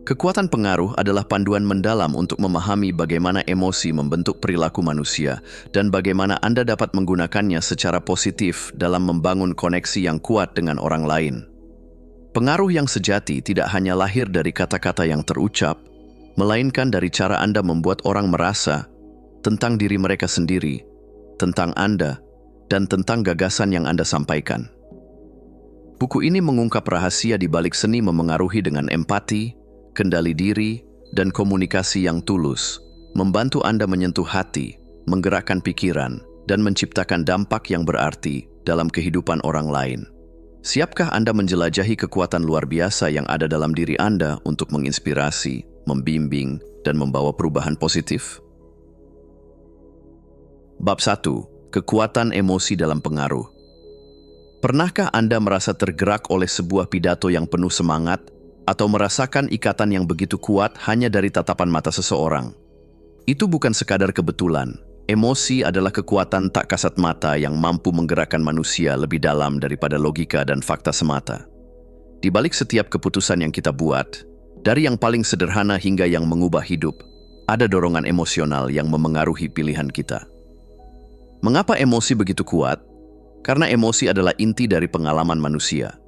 Kekuatan pengaruh adalah panduan mendalam untuk memahami bagaimana emosi membentuk perilaku manusia dan bagaimana Anda dapat menggunakannya secara positif dalam membangun koneksi yang kuat dengan orang lain. Pengaruh yang sejati tidak hanya lahir dari kata-kata yang terucap, melainkan dari cara Anda membuat orang merasa tentang diri mereka sendiri, tentang Anda, dan tentang gagasan yang Anda sampaikan. Buku ini mengungkap rahasia di balik seni memengaruhi dengan empati, kendali diri, dan komunikasi yang tulus, membantu Anda menyentuh hati, menggerakkan pikiran, dan menciptakan dampak yang berarti dalam kehidupan orang lain. Siapkah Anda menjelajahi kekuatan luar biasa yang ada dalam diri Anda untuk menginspirasi, membimbing, dan membawa perubahan positif? Bab 1. Kekuatan emosi dalam pengaruh. Pernahkah Anda merasa tergerak oleh sebuah pidato yang penuh semangat atau merasakan ikatan yang begitu kuat hanya dari tatapan mata seseorang? Itu bukan sekadar kebetulan. Emosi adalah kekuatan tak kasat mata yang mampu menggerakkan manusia lebih dalam daripada logika dan fakta semata. Di balik setiap keputusan yang kita buat, dari yang paling sederhana hingga yang mengubah hidup, ada dorongan emosional yang memengaruhi pilihan kita. Mengapa emosi begitu kuat? Karena emosi adalah inti dari pengalaman manusia.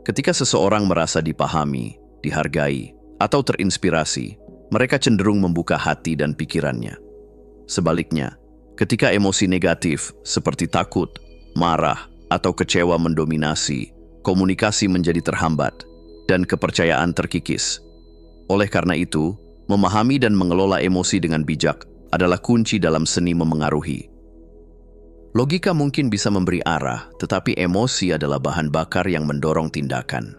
Ketika seseorang merasa dipahami, dihargai, atau terinspirasi, mereka cenderung membuka hati dan pikirannya. Sebaliknya, ketika emosi negatif seperti takut, marah, atau kecewa mendominasi, komunikasi menjadi terhambat, dan kepercayaan terkikis. Oleh karena itu, memahami dan mengelola emosi dengan bijak adalah kunci dalam seni memengaruhi. Logika mungkin bisa memberi arah, tetapi emosi adalah bahan bakar yang mendorong tindakan.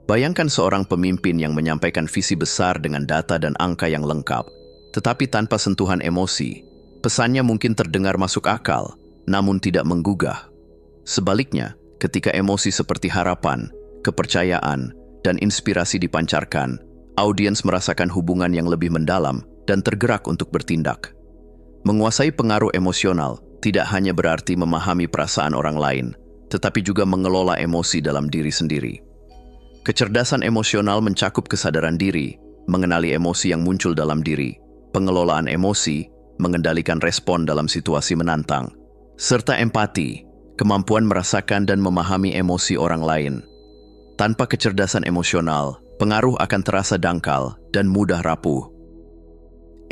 Bayangkan seorang pemimpin yang menyampaikan visi besar dengan data dan angka yang lengkap, tetapi tanpa sentuhan emosi. Pesannya mungkin terdengar masuk akal, namun tidak menggugah. Sebaliknya, ketika emosi seperti harapan, kepercayaan, dan inspirasi dipancarkan, audiens merasakan hubungan yang lebih mendalam dan tergerak untuk bertindak. Menguasai pengaruh emosional tidak hanya berarti memahami perasaan orang lain, tetapi juga mengelola emosi dalam diri sendiri. Kecerdasan emosional mencakup kesadaran diri, mengenali emosi yang muncul dalam diri, pengelolaan emosi, mengendalikan respon dalam situasi menantang, serta empati, kemampuan merasakan dan memahami emosi orang lain. Tanpa kecerdasan emosional, pengaruh akan terasa dangkal dan mudah rapuh.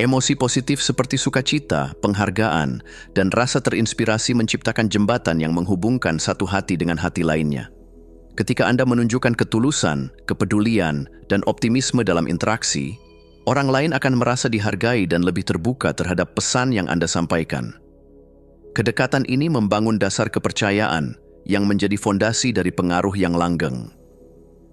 Emosi positif seperti sukacita, penghargaan, dan rasa terinspirasi menciptakan jembatan yang menghubungkan satu hati dengan hati lainnya. Ketika Anda menunjukkan ketulusan, kepedulian, dan optimisme dalam interaksi, orang lain akan merasa dihargai dan lebih terbuka terhadap pesan yang Anda sampaikan. Kedekatan ini membangun dasar kepercayaan yang menjadi fondasi dari pengaruh yang langgeng.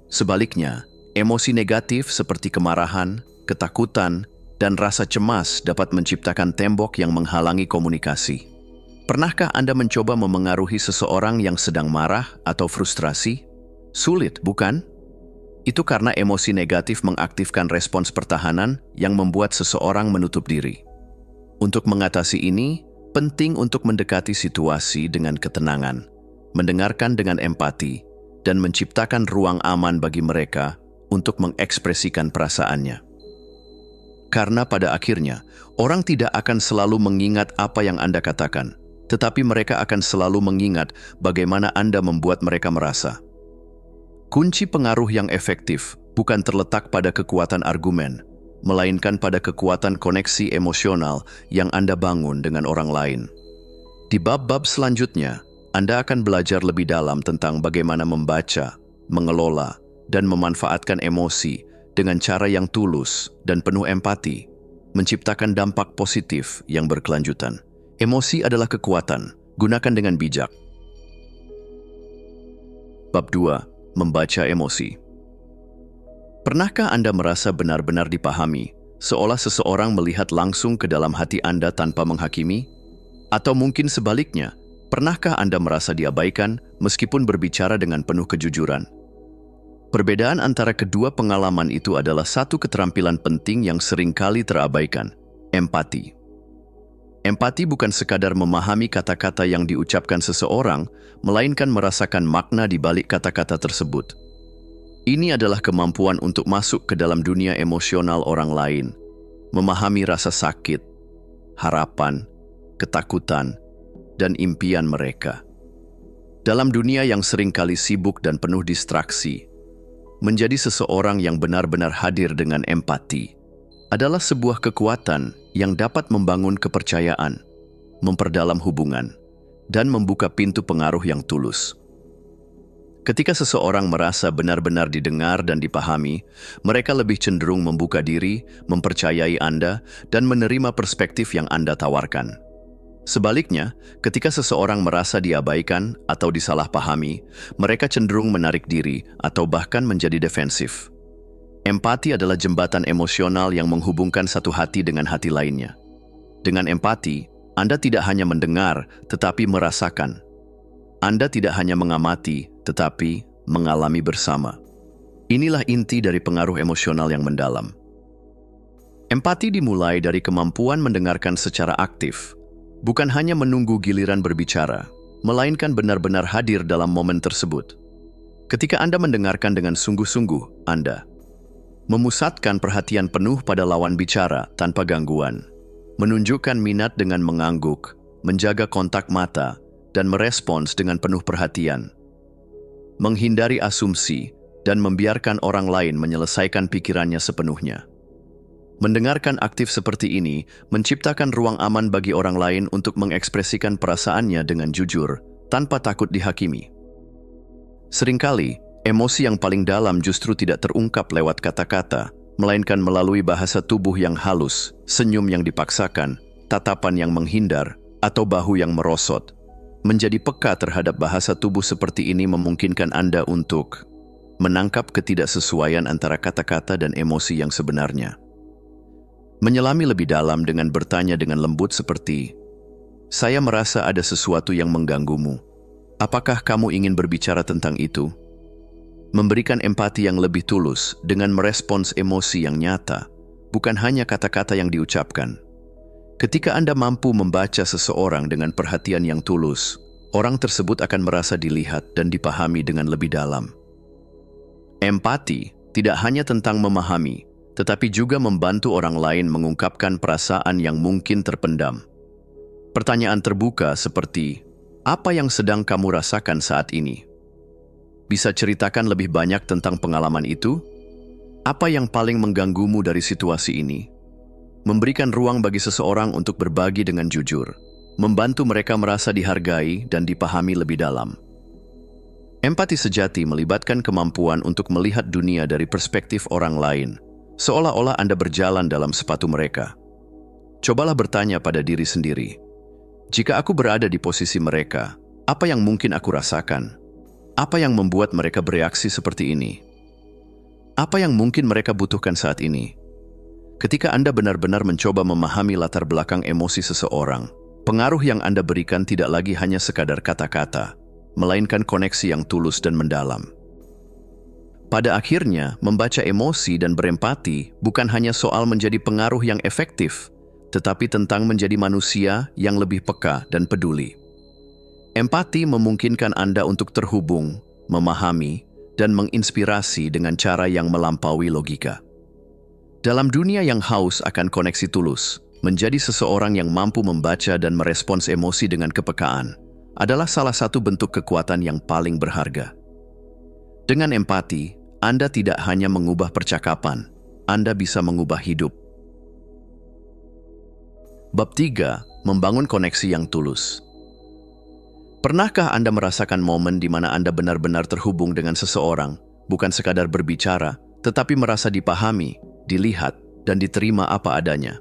Sebaliknya, emosi negatif seperti kemarahan, ketakutan, dan rasa cemas dapat menciptakan tembok yang menghalangi komunikasi. Pernahkah Anda mencoba memengaruhi seseorang yang sedang marah atau frustrasi? Sulit, bukan? Itu karena emosi negatif mengaktifkan respons pertahanan yang membuat seseorang menutup diri. Untuk mengatasi ini, penting untuk mendekati situasi dengan ketenangan, mendengarkan dengan empati, dan menciptakan ruang aman bagi mereka untuk mengekspresikan perasaannya. Karena pada akhirnya, orang tidak akan selalu mengingat apa yang Anda katakan, tetapi mereka akan selalu mengingat bagaimana Anda membuat mereka merasa. Kunci pengaruh yang efektif bukan terletak pada kekuatan argumen, melainkan pada kekuatan koneksi emosional yang Anda bangun dengan orang lain. Di bab-bab selanjutnya, Anda akan belajar lebih dalam tentang bagaimana membaca, mengelola, dan memanfaatkan emosi dengan cara yang tulus dan penuh empati, menciptakan dampak positif yang berkelanjutan. Emosi adalah kekuatan, gunakan dengan bijak. Bab 2. Membaca emosi. Pernahkah Anda merasa benar-benar dipahami, seolah seseorang melihat langsung ke dalam hati Anda tanpa menghakimi? Atau mungkin sebaliknya, pernahkah Anda merasa diabaikan meskipun berbicara dengan penuh kejujuran? Perbedaan antara kedua pengalaman itu adalah satu keterampilan penting yang seringkali terabaikan, empati. Empati bukan sekadar memahami kata-kata yang diucapkan seseorang, melainkan merasakan makna di balik kata-kata tersebut. Ini adalah kemampuan untuk masuk ke dalam dunia emosional orang lain, memahami rasa sakit, harapan, ketakutan, dan impian mereka. Dalam dunia yang seringkali sibuk dan penuh distraksi, menjadi seseorang yang benar-benar hadir dengan empati adalah sebuah kekuatan yang dapat membangun kepercayaan, memperdalam hubungan, dan membuka pintu pengaruh yang tulus. Ketika seseorang merasa benar-benar didengar dan dipahami, mereka lebih cenderung membuka diri, mempercayai Anda, dan menerima perspektif yang Anda tawarkan. Sebaliknya, ketika seseorang merasa diabaikan atau disalahpahami, mereka cenderung menarik diri atau bahkan menjadi defensif. Empati adalah jembatan emosional yang menghubungkan satu hati dengan hati lainnya. Dengan empati, Anda tidak hanya mendengar, tetapi merasakan. Anda tidak hanya mengamati, tetapi mengalami bersama. Inilah inti dari pengaruh emosional yang mendalam. Empati dimulai dari kemampuan mendengarkan secara aktif, bukan hanya menunggu giliran berbicara, melainkan benar-benar hadir dalam momen tersebut. Ketika Anda mendengarkan dengan sungguh-sungguh, Anda memusatkan perhatian penuh pada lawan bicara tanpa gangguan, menunjukkan minat dengan mengangguk, menjaga kontak mata, dan merespons dengan penuh perhatian. Menghindari asumsi dan membiarkan orang lain menyelesaikan pikirannya sepenuhnya. Mendengarkan aktif seperti ini menciptakan ruang aman bagi orang lain untuk mengekspresikan perasaannya dengan jujur, tanpa takut dihakimi. Seringkali, emosi yang paling dalam justru tidak terungkap lewat kata-kata, melainkan melalui bahasa tubuh yang halus, senyum yang dipaksakan, tatapan yang menghindar, atau bahu yang merosot. Menjadi peka terhadap bahasa tubuh seperti ini memungkinkan Anda untuk menangkap ketidaksesuaian antara kata-kata dan emosi yang sebenarnya. Menyelami lebih dalam dengan bertanya dengan lembut seperti, "Saya merasa ada sesuatu yang mengganggumu. Apakah kamu ingin berbicara tentang itu?" Memberikan empati yang lebih tulus dengan merespons emosi yang nyata, bukan hanya kata-kata yang diucapkan. Ketika Anda mampu membaca seseorang dengan perhatian yang tulus, orang tersebut akan merasa dilihat dan dipahami dengan lebih dalam. Empati tidak hanya tentang memahami, tetapi juga membantu orang lain mengungkapkan perasaan yang mungkin terpendam. Pertanyaan terbuka seperti, "Apa yang sedang kamu rasakan saat ini?" Bisa ceritakan lebih banyak tentang pengalaman itu? Apa yang paling mengganggumu dari situasi ini? Memberikan ruang bagi seseorang untuk berbagi dengan jujur, membantu mereka merasa dihargai dan dipahami lebih dalam. Empati sejati melibatkan kemampuan untuk melihat dunia dari perspektif orang lain, seolah-olah Anda berjalan dalam sepatu mereka. Cobalah bertanya pada diri sendiri, jika aku berada di posisi mereka, apa yang mungkin aku rasakan? Apa yang membuat mereka bereaksi seperti ini? Apa yang mungkin mereka butuhkan saat ini? Ketika Anda benar-benar mencoba memahami latar belakang emosi seseorang, pengaruh yang Anda berikan tidak lagi hanya sekadar kata-kata, melainkan koneksi yang tulus dan mendalam. Pada akhirnya, membaca emosi dan berempati bukan hanya soal menjadi pengaruh yang efektif, tetapi tentang menjadi manusia yang lebih peka dan peduli. Empati memungkinkan Anda untuk terhubung, memahami, dan menginspirasi dengan cara yang melampaui logika. Dalam dunia yang haus akan koneksi tulus, menjadi seseorang yang mampu membaca dan merespons emosi dengan kepekaan adalah salah satu bentuk kekuatan yang paling berharga. Dengan empati, Anda tidak hanya mengubah percakapan, Anda bisa mengubah hidup. Bab 3. Membangun koneksi yang tulus. Pernahkah Anda merasakan momen di mana Anda benar-benar terhubung dengan seseorang, bukan sekadar berbicara, tetapi merasa dipahami, dilihat, dan diterima apa adanya?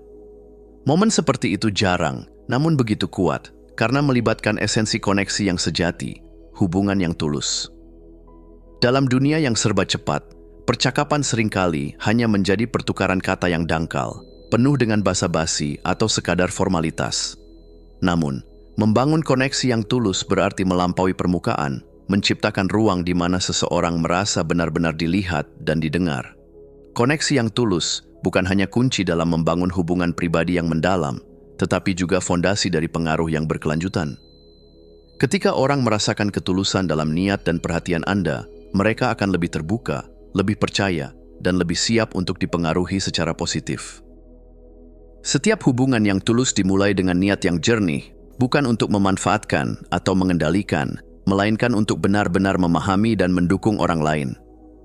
Momen seperti itu jarang, namun begitu kuat, karena melibatkan esensi koneksi yang sejati, hubungan yang tulus. Dalam dunia yang serba cepat, percakapan seringkali hanya menjadi pertukaran kata yang dangkal, penuh dengan basa-basi atau sekadar formalitas. Namun, membangun koneksi yang tulus berarti melampaui permukaan, menciptakan ruang di mana seseorang merasa benar-benar dilihat dan didengar. Koneksi yang tulus bukan hanya kunci dalam membangun hubungan pribadi yang mendalam, tetapi juga fondasi dari pengaruh yang berkelanjutan. Ketika orang merasakan ketulusan dalam niat dan perhatian Anda, mereka akan lebih terbuka, lebih percaya, dan lebih siap untuk dipengaruhi secara positif. Setiap hubungan yang tulus dimulai dengan niat yang jernih, bukan untuk memanfaatkan atau mengendalikan, melainkan untuk benar-benar memahami dan mendukung orang lain.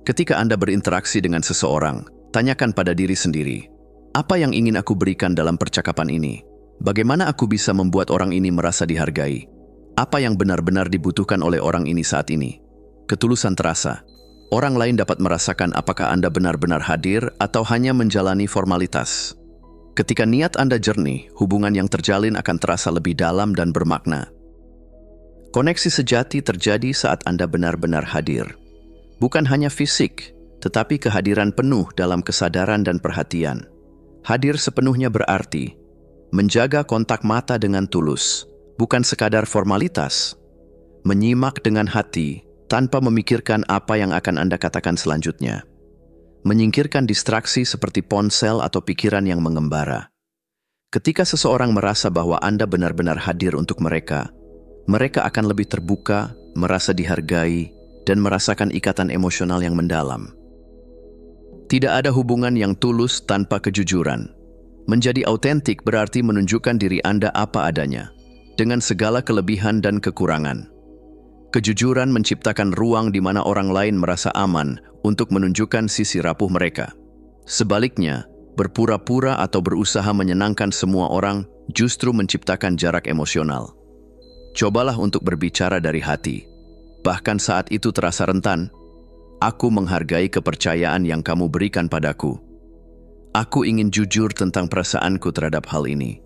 Ketika Anda berinteraksi dengan seseorang, tanyakan pada diri sendiri, apa yang ingin aku berikan dalam percakapan ini? Bagaimana aku bisa membuat orang ini merasa dihargai? Apa yang benar-benar dibutuhkan oleh orang ini saat ini? Ketulusan terasa. Orang lain dapat merasakan apakah Anda benar-benar hadir atau hanya menjalani formalitas. Ketika niat Anda jernih, hubungan yang terjalin akan terasa lebih dalam dan bermakna. Koneksi sejati terjadi saat Anda benar-benar hadir. Bukan hanya fisik, tetapi kehadiran penuh dalam kesadaran dan perhatian. Hadir sepenuhnya berarti menjaga kontak mata dengan tulus, bukan sekadar formalitas. Menyimak dengan hati tanpa memikirkan apa yang akan Anda katakan selanjutnya. Menyingkirkan distraksi seperti ponsel atau pikiran yang mengembara. Ketika seseorang merasa bahwa Anda benar-benar hadir untuk mereka akan lebih terbuka, merasa dihargai, dan merasakan ikatan emosional yang mendalam. Tidak ada hubungan yang tulus tanpa kejujuran. Menjadi autentik berarti menunjukkan diri Anda apa adanya, dengan segala kelebihan dan kekurangan. Kejujuran menciptakan ruang di mana orang lain merasa aman untuk menunjukkan sisi rapuh mereka. Sebaliknya, berpura-pura atau berusaha menyenangkan semua orang justru menciptakan jarak emosional. Cobalah untuk berbicara dari hati. Bahkan saat itu terasa rentan, aku menghargai kepercayaan yang kamu berikan padaku. Aku ingin jujur tentang perasaanku terhadap hal ini.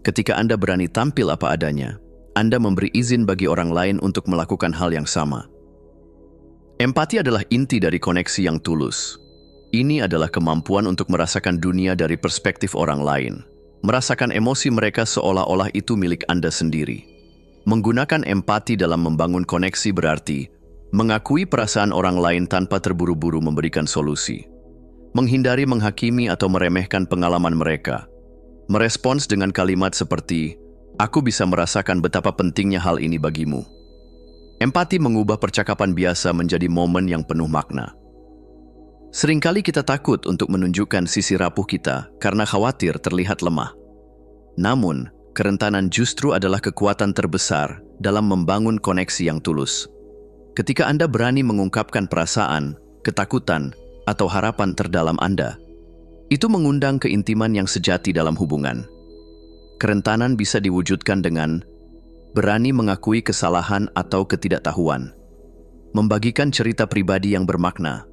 Ketika Anda berani tampil apa adanya, Anda memberi izin bagi orang lain untuk melakukan hal yang sama. Empati adalah inti dari koneksi yang tulus. Ini adalah kemampuan untuk merasakan dunia dari perspektif orang lain, merasakan emosi mereka seolah-olah itu milik Anda sendiri. Menggunakan empati dalam membangun koneksi berarti mengakui perasaan orang lain tanpa terburu-buru memberikan solusi. Menghindari menghakimi atau meremehkan pengalaman mereka. Merespons dengan kalimat seperti, "Aku bisa merasakan betapa pentingnya hal ini bagimu." Empati mengubah percakapan biasa menjadi momen yang penuh makna. Seringkali kita takut untuk menunjukkan sisi rapuh kita karena khawatir terlihat lemah. Namun, kerentanan justru adalah kekuatan terbesar dalam membangun koneksi yang tulus. Ketika Anda berani mengungkapkan perasaan, ketakutan, atau harapan terdalam Anda, itu mengundang keintiman yang sejati dalam hubungan. Kerentanan bisa diwujudkan dengan berani mengakui kesalahan atau ketidaktahuan, membagikan cerita pribadi yang bermakna,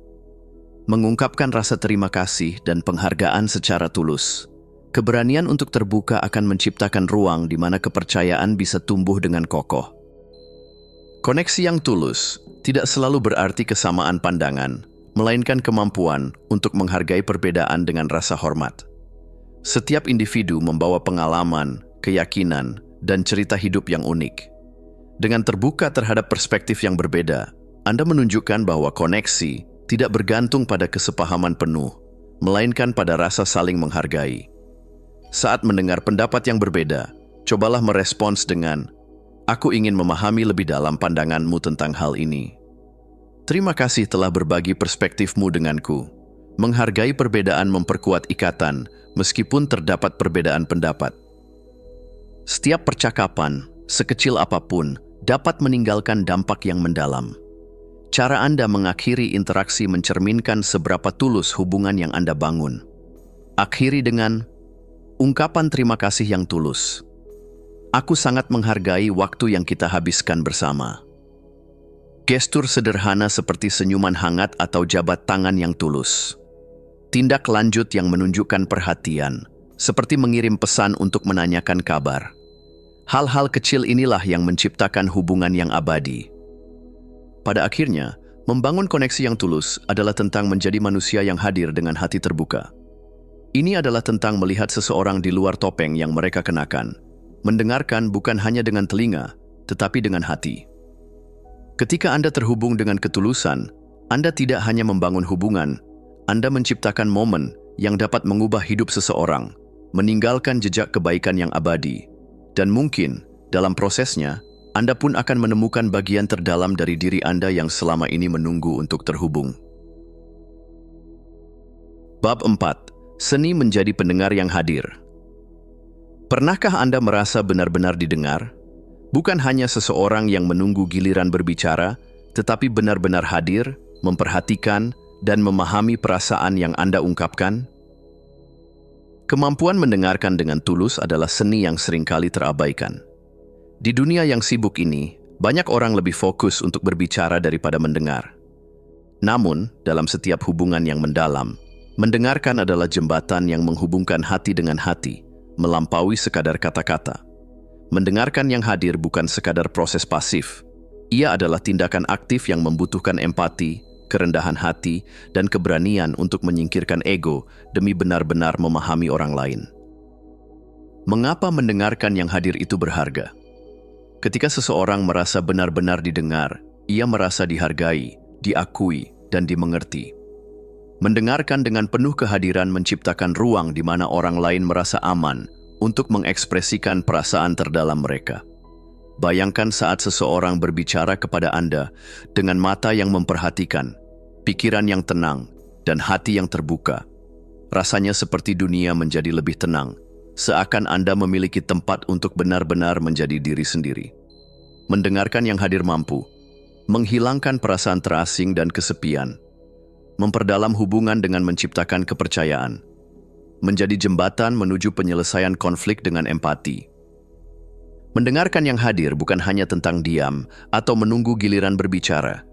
mengungkapkan rasa terima kasih dan penghargaan secara tulus. Keberanian untuk terbuka akan menciptakan ruang di mana kepercayaan bisa tumbuh dengan kokoh. Koneksi yang tulus tidak selalu berarti kesamaan pandangan, melainkan kemampuan untuk menghargai perbedaan dengan rasa hormat. Setiap individu membawa pengalaman, keyakinan, dan cerita hidup yang unik. Dengan terbuka terhadap perspektif yang berbeda, Anda menunjukkan bahwa koneksi tidak bergantung pada kesepahaman penuh, melainkan pada rasa saling menghargai. Saat mendengar pendapat yang berbeda, cobalah merespons dengan, "Aku ingin memahami lebih dalam pandanganmu tentang hal ini. Terima kasih telah berbagi perspektifmu denganku." Menghargai perbedaan memperkuat ikatan, meskipun terdapat perbedaan pendapat. Setiap percakapan, sekecil apapun, dapat meninggalkan dampak yang mendalam. Cara Anda mengakhiri interaksi mencerminkan seberapa tulus hubungan yang Anda bangun. Akhiri dengan ungkapan terima kasih yang tulus. "Aku sangat menghargai waktu yang kita habiskan bersama." Gestur sederhana seperti senyuman hangat atau jabat tangan yang tulus. Tindak lanjut yang menunjukkan perhatian, seperti mengirim pesan untuk menanyakan kabar. Hal-hal kecil inilah yang menciptakan hubungan yang abadi. Pada akhirnya, membangun koneksi yang tulus adalah tentang menjadi manusia yang hadir dengan hati terbuka. Ini adalah tentang melihat seseorang di luar topeng yang mereka kenakan, mendengarkan bukan hanya dengan telinga, tetapi dengan hati. Ketika Anda terhubung dengan ketulusan, Anda tidak hanya membangun hubungan, Anda menciptakan momen yang dapat mengubah hidup seseorang, meninggalkan jejak kebaikan yang abadi, dan mungkin, dalam prosesnya, Anda pun akan menemukan bagian terdalam dari diri Anda yang selama ini menunggu untuk terhubung. Bab 4. Seni menjadi pendengar yang hadir. Pernahkah Anda merasa benar-benar didengar? Bukan hanya seseorang yang menunggu giliran berbicara, tetapi benar-benar hadir, memperhatikan, dan memahami perasaan yang Anda ungkapkan? Kemampuan mendengarkan dengan tulus adalah seni yang seringkali terabaikan. Di dunia yang sibuk ini, banyak orang lebih fokus untuk berbicara daripada mendengar. Namun, dalam setiap hubungan yang mendalam, mendengarkan adalah jembatan yang menghubungkan hati dengan hati, melampaui sekadar kata-kata. Mendengarkan yang hadir bukan sekadar proses pasif. Ia adalah tindakan aktif yang membutuhkan empati, kerendahan hati, dan keberanian untuk menyingkirkan ego demi benar-benar memahami orang lain. Mengapa mendengarkan yang hadir itu berharga? Ketika seseorang merasa benar-benar didengar, ia merasa dihargai, diakui, dan dimengerti. Mendengarkan dengan penuh kehadiran menciptakan ruang di mana orang lain merasa aman untuk mengekspresikan perasaan terdalam mereka. Bayangkan saat seseorang berbicara kepada Anda dengan mata yang memperhatikan, pikiran yang tenang, dan hati yang terbuka. Rasanya seperti dunia menjadi lebih tenang, seakan Anda memiliki tempat untuk benar-benar menjadi diri sendiri. Mendengarkan yang hadir mampu menghilangkan perasaan terasing dan kesepian, memperdalam hubungan dengan menciptakan kepercayaan, menjadi jembatan menuju penyelesaian konflik dengan empati. Mendengarkan yang hadir bukan hanya tentang diam atau menunggu giliran berbicara.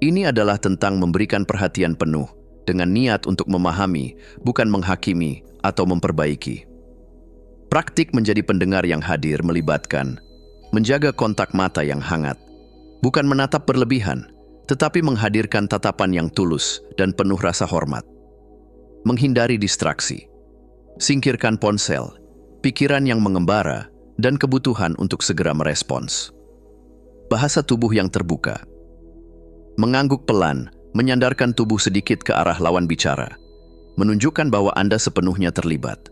Ini adalah tentang memberikan perhatian penuh dengan niat untuk memahami, bukan menghakimi atau memperbaiki. Praktik menjadi pendengar yang hadir melibatkan menjaga kontak mata yang hangat, bukan menatap berlebihan, tetapi menghadirkan tatapan yang tulus dan penuh rasa hormat. Menghindari distraksi, singkirkan ponsel, pikiran yang mengembara, dan kebutuhan untuk segera merespons. Bahasa tubuh yang terbuka. Mengangguk pelan, menyandarkan tubuh sedikit ke arah lawan bicara, menunjukkan bahwa Anda sepenuhnya terlibat.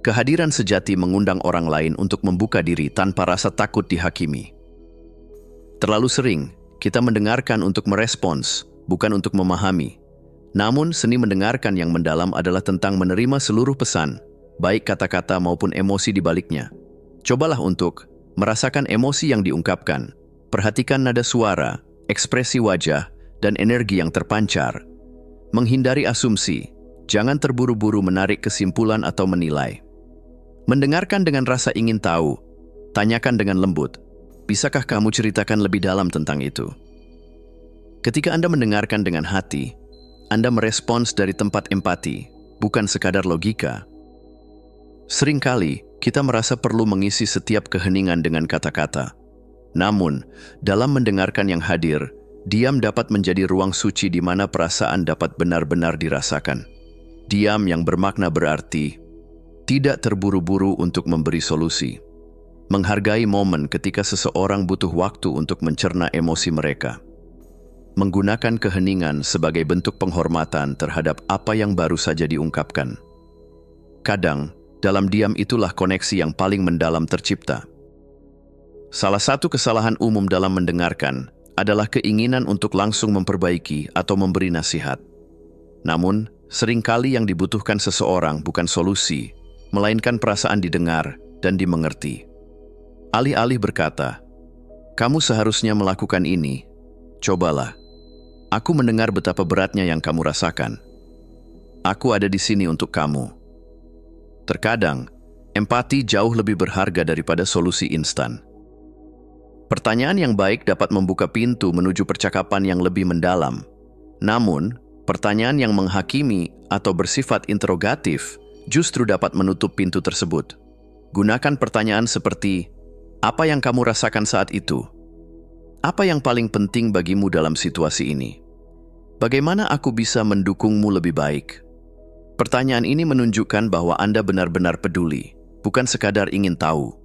Kehadiran sejati mengundang orang lain untuk membuka diri tanpa rasa takut dihakimi. Terlalu sering, kita mendengarkan untuk merespons, bukan untuk memahami. Namun, seni mendengarkan yang mendalam adalah tentang menerima seluruh pesan, baik kata-kata maupun emosi di baliknya. Cobalah untuk merasakan emosi yang diungkapkan, perhatikan nada suara, ekspresi wajah, dan energi yang terpancar. Menghindari asumsi, jangan terburu-buru menarik kesimpulan atau menilai. Mendengarkan dengan rasa ingin tahu, tanyakan dengan lembut, bisakah kamu ceritakan lebih dalam tentang itu? Ketika Anda mendengarkan dengan hati, Anda merespons dari tempat empati, bukan sekadar logika. Seringkali, kita merasa perlu mengisi setiap keheningan dengan kata-kata. Namun, dalam mendengarkan yang hadir, diam dapat menjadi ruang suci di mana perasaan dapat benar-benar dirasakan. Diam yang bermakna berarti tidak terburu-buru untuk memberi solusi. Menghargai momen ketika seseorang butuh waktu untuk mencerna emosi mereka. Menggunakan keheningan sebagai bentuk penghormatan terhadap apa yang baru saja diungkapkan. Kadang, dalam diam itulah koneksi yang paling mendalam tercipta. Salah satu kesalahan umum dalam mendengarkan adalah keinginan untuk langsung memperbaiki atau memberi nasihat. Namun, seringkali yang dibutuhkan seseorang bukan solusi, melainkan perasaan didengar dan dimengerti. Alih-alih berkata, "Kamu seharusnya melakukan ini," cobalah, "Aku mendengar betapa beratnya yang kamu rasakan. Aku ada di sini untuk kamu." Terkadang, empati jauh lebih berharga daripada solusi instan. Pertanyaan yang baik dapat membuka pintu menuju percakapan yang lebih mendalam. Namun, pertanyaan yang menghakimi atau bersifat interrogatif justru dapat menutup pintu tersebut. Gunakan pertanyaan seperti, "Apa yang kamu rasakan saat itu? Apa yang paling penting bagimu dalam situasi ini? Bagaimana aku bisa mendukungmu lebih baik?" Pertanyaan ini menunjukkan bahwa Anda benar-benar peduli, bukan sekadar ingin tahu.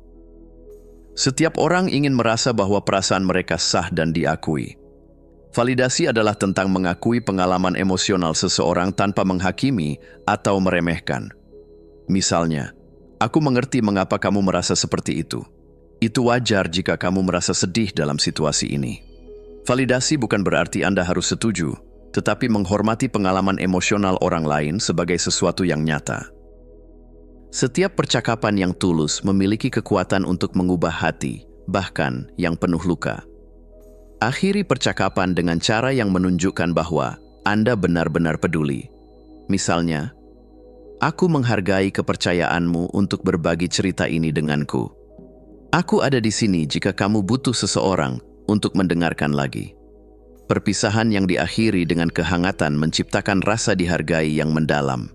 Setiap orang ingin merasa bahwa perasaan mereka sah dan diakui. Validasi adalah tentang mengakui pengalaman emosional seseorang tanpa menghakimi atau meremehkan. Misalnya, "Aku mengerti mengapa kamu merasa seperti itu. Itu wajar jika kamu merasa sedih dalam situasi ini." Validasi bukan berarti Anda harus setuju, tetapi menghormati pengalaman emosional orang lain sebagai sesuatu yang nyata. Setiap percakapan yang tulus memiliki kekuatan untuk mengubah hati, bahkan yang penuh luka. Akhiri percakapan dengan cara yang menunjukkan bahwa Anda benar-benar peduli. Misalnya, "Aku menghargai kepercayaanmu untuk berbagi cerita ini denganku. Aku ada di sini jika kamu butuh seseorang untuk mendengarkan lagi." Perpisahan yang diakhiri dengan kehangatan menciptakan rasa dihargai yang mendalam.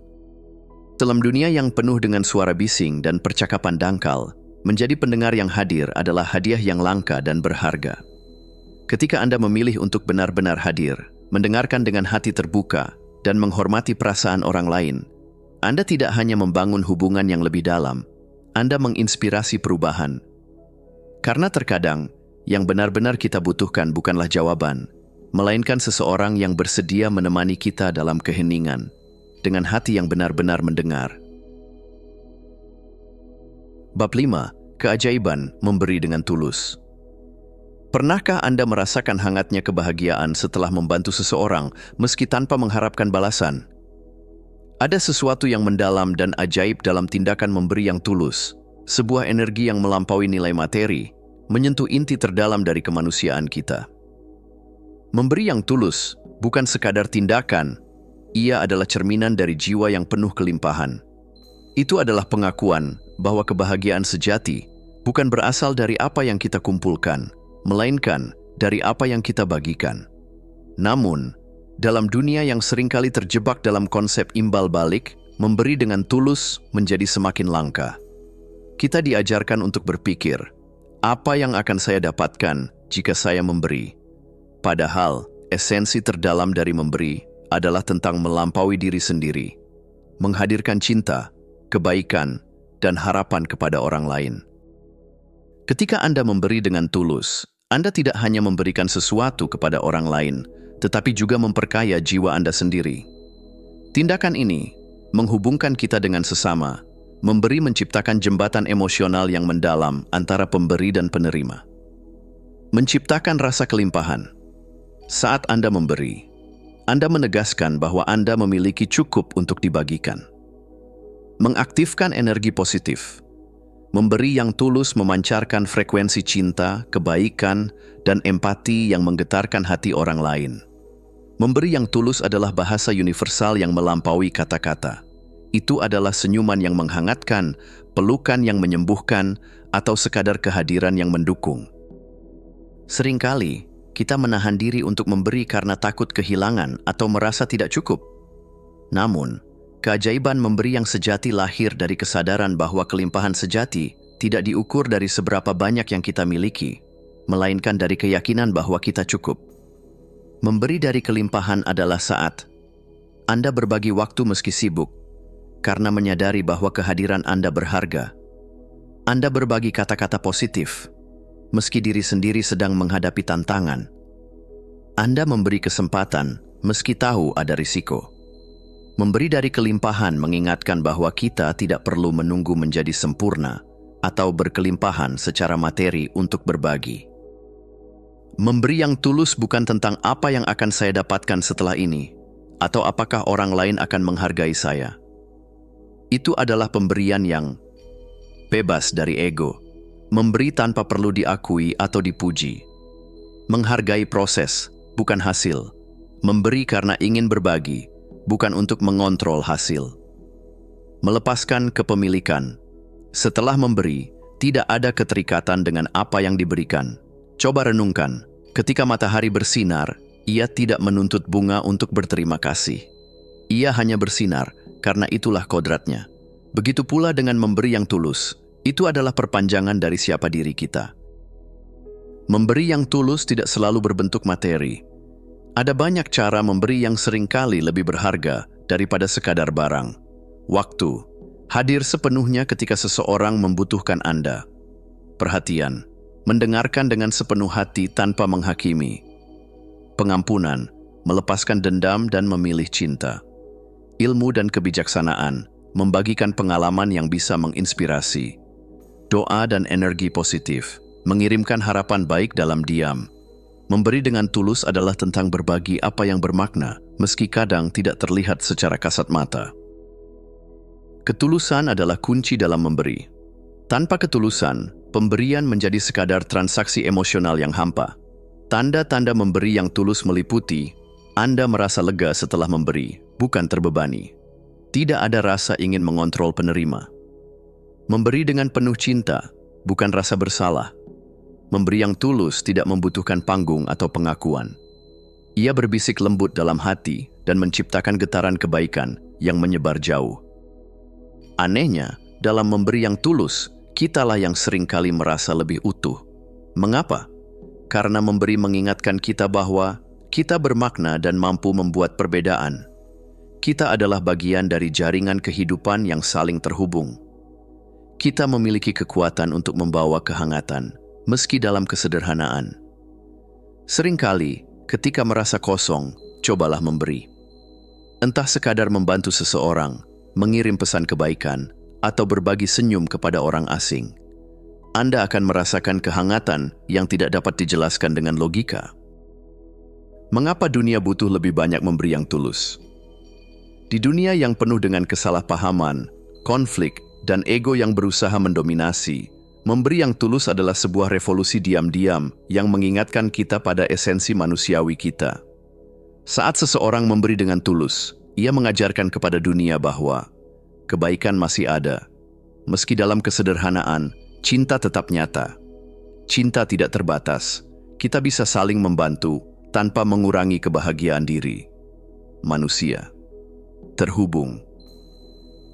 Dalam dunia yang penuh dengan suara bising dan percakapan dangkal, menjadi pendengar yang hadir adalah hadiah yang langka dan berharga. Ketika Anda memilih untuk benar-benar hadir, mendengarkan dengan hati terbuka, dan menghormati perasaan orang lain, Anda tidak hanya membangun hubungan yang lebih dalam, Anda menginspirasi perubahan. Karena terkadang, yang benar-benar kita butuhkan bukanlah jawaban, melainkan seseorang yang bersedia menemani kita dalam keheningan, dengan hati yang benar-benar mendengar. Bab 5. Keajaiban memberi dengan tulus. Pernahkah Anda merasakan hangatnya kebahagiaan setelah membantu seseorang meski tanpa mengharapkan balasan? Ada sesuatu yang mendalam dan ajaib dalam tindakan memberi yang tulus, sebuah energi yang melampaui nilai materi, menyentuh inti terdalam dari kemanusiaan kita. Memberi yang tulus bukan sekadar tindakan, ia adalah cerminan dari jiwa yang penuh kelimpahan. Itu adalah pengakuan bahwa kebahagiaan sejati bukan berasal dari apa yang kita kumpulkan, melainkan dari apa yang kita bagikan. Namun, dalam dunia yang seringkali terjebak dalam konsep imbal balik, memberi dengan tulus menjadi semakin langka. Kita diajarkan untuk berpikir, apa yang akan saya dapatkan jika saya memberi? Padahal, esensi terdalam dari memberi adalah tentang melampaui diri sendiri, menghadirkan cinta, kebaikan, dan harapan kepada orang lain. Ketika Anda memberi dengan tulus, Anda tidak hanya memberikan sesuatu kepada orang lain, tetapi juga memperkaya jiwa Anda sendiri. Tindakan ini menghubungkan kita dengan sesama, memberi menciptakan jembatan emosional yang mendalam antara pemberi dan penerima. Menciptakan rasa kelimpahan. Saat Anda memberi, Anda menegaskan bahwa Anda memiliki cukup untuk dibagikan. Mengaktifkan energi positif. Memberi yang tulus memancarkan frekuensi cinta, kebaikan, dan empati yang menggetarkan hati orang lain. Memberi yang tulus adalah bahasa universal yang melampaui kata-kata. Itu adalah senyuman yang menghangatkan, pelukan yang menyembuhkan, atau sekadar kehadiran yang mendukung. Seringkali, kita menahan diri untuk memberi karena takut kehilangan atau merasa tidak cukup. Namun, keajaiban memberi yang sejati lahir dari kesadaran bahwa kelimpahan sejati tidak diukur dari seberapa banyak yang kita miliki, melainkan dari keyakinan bahwa kita cukup. Memberi dari kelimpahan adalah saat Anda berbagi waktu meski sibuk, karena menyadari bahwa kehadiran Anda berharga. Anda berbagi kata-kata positif, meski diri sendiri sedang menghadapi tantangan. Anda memberi kesempatan, meski tahu ada risiko. Memberi dari kelimpahan mengingatkan bahwa kita tidak perlu menunggu menjadi sempurna atau berkelimpahan secara materi untuk berbagi. Memberi yang tulus bukan tentang apa yang akan saya dapatkan setelah ini, atau apakah orang lain akan menghargai saya. Itu adalah pemberian yang bebas dari ego. Memberi tanpa perlu diakui atau dipuji. Menghargai proses, bukan hasil. Memberi karena ingin berbagi, bukan untuk mengontrol hasil. Melepaskan kepemilikan. Setelah memberi, tidak ada keterikatan dengan apa yang diberikan. Coba renungkan, ketika matahari bersinar, ia tidak menuntut bunga untuk berterima kasih. Ia hanya bersinar, karena itulah kodratnya. Begitu pula dengan memberi yang tulus. Itu adalah perpanjangan dari siapa diri kita. Memberi yang tulus tidak selalu berbentuk materi. Ada banyak cara memberi yang seringkali lebih berharga daripada sekadar barang. Waktu, hadir sepenuhnya ketika seseorang membutuhkan Anda. Perhatian, mendengarkan dengan sepenuh hati tanpa menghakimi. Pengampunan, melepaskan dendam dan memilih cinta. Ilmu dan kebijaksanaan, membagikan pengalaman yang bisa menginspirasi. Doa dan energi positif, mengirimkan harapan baik dalam diam. Memberi dengan tulus adalah tentang berbagi apa yang bermakna, meski kadang tidak terlihat secara kasat mata. Ketulusan adalah kunci dalam memberi. Tanpa ketulusan, pemberian menjadi sekadar transaksi emosional yang hampa. Tanda-tanda memberi yang tulus meliputi, Anda merasa lega setelah memberi, bukan terbebani. Tidak ada rasa ingin mengontrol penerima. Memberi dengan penuh cinta, bukan rasa bersalah. Memberi yang tulus tidak membutuhkan panggung atau pengakuan. Ia berbisik lembut dalam hati dan menciptakan getaran kebaikan yang menyebar jauh. Anehnya, dalam memberi yang tulus, kitalah yang seringkali merasa lebih utuh. Mengapa? Karena memberi mengingatkan kita bahwa kita bermakna dan mampu membuat perbedaan. Kita adalah bagian dari jaringan kehidupan yang saling terhubung. Kita memiliki kekuatan untuk membawa kehangatan, meski dalam kesederhanaan. Seringkali, ketika merasa kosong, cobalah memberi. Entah sekadar membantu seseorang, mengirim pesan kebaikan, atau berbagi senyum kepada orang asing. Anda akan merasakan kehangatan yang tidak dapat dijelaskan dengan logika. Mengapa dunia butuh lebih banyak memberi yang tulus? Di dunia yang penuh dengan kesalahpahaman, konflik, dan ego yang berusaha mendominasi, memberi yang tulus adalah sebuah revolusi diam-diam yang mengingatkan kita pada esensi manusiawi kita. Saat seseorang memberi dengan tulus, ia mengajarkan kepada dunia bahwa kebaikan masih ada. Meski dalam kesederhanaan, cinta tetap nyata. Cinta tidak terbatas. Kita bisa saling membantu tanpa mengurangi kebahagiaan diri. Manusia terhubung.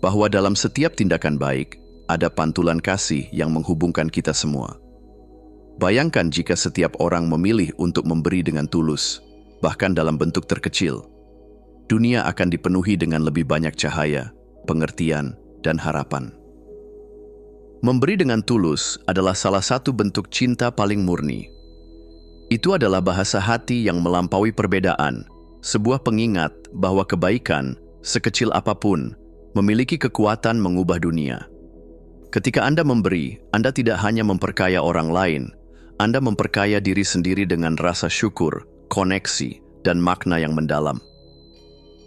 Bahwa dalam setiap tindakan baik, ada pantulan kasih yang menghubungkan kita semua. Bayangkan jika setiap orang memilih untuk memberi dengan tulus, bahkan dalam bentuk terkecil. Dunia akan dipenuhi dengan lebih banyak cahaya, pengertian, dan harapan. Memberi dengan tulus adalah salah satu bentuk cinta paling murni. Itu adalah bahasa hati yang melampaui perbedaan, sebuah pengingat bahwa kebaikan, sekecil apapun, memiliki kekuatan mengubah dunia. Ketika Anda memberi, Anda tidak hanya memperkaya orang lain, Anda memperkaya diri sendiri dengan rasa syukur, koneksi, dan makna yang mendalam.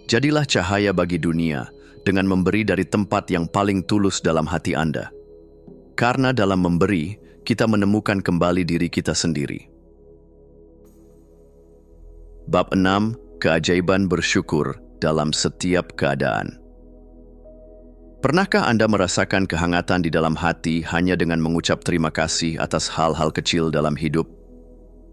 Jadilah cahaya bagi dunia dengan memberi dari tempat yang paling tulus dalam hati Anda. Karena dalam memberi, kita menemukan kembali diri kita sendiri. Bab 6. Keajaiban bersyukur dalam setiap keadaan. Pernahkah Anda merasakan kehangatan di dalam hati hanya dengan mengucap terima kasih atas hal-hal kecil dalam hidup?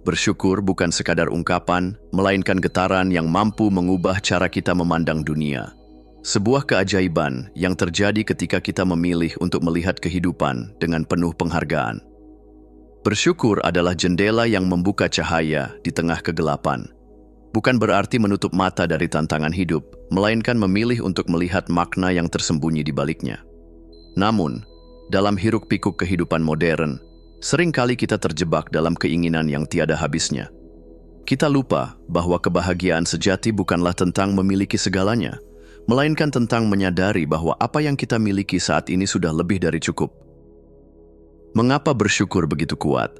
Bersyukur bukan sekadar ungkapan, melainkan getaran yang mampu mengubah cara kita memandang dunia. Sebuah keajaiban yang terjadi ketika kita memilih untuk melihat kehidupan dengan penuh penghargaan. Bersyukur adalah jendela yang membuka cahaya di tengah kegelapan. Bukan berarti menutup mata dari tantangan hidup, melainkan memilih untuk melihat makna yang tersembunyi di baliknya. Namun, dalam hiruk-pikuk kehidupan modern, seringkali kita terjebak dalam keinginan yang tiada habisnya. Kita lupa bahwa kebahagiaan sejati bukanlah tentang memiliki segalanya, melainkan tentang menyadari bahwa apa yang kita miliki saat ini sudah lebih dari cukup. Mengapa bersyukur begitu kuat?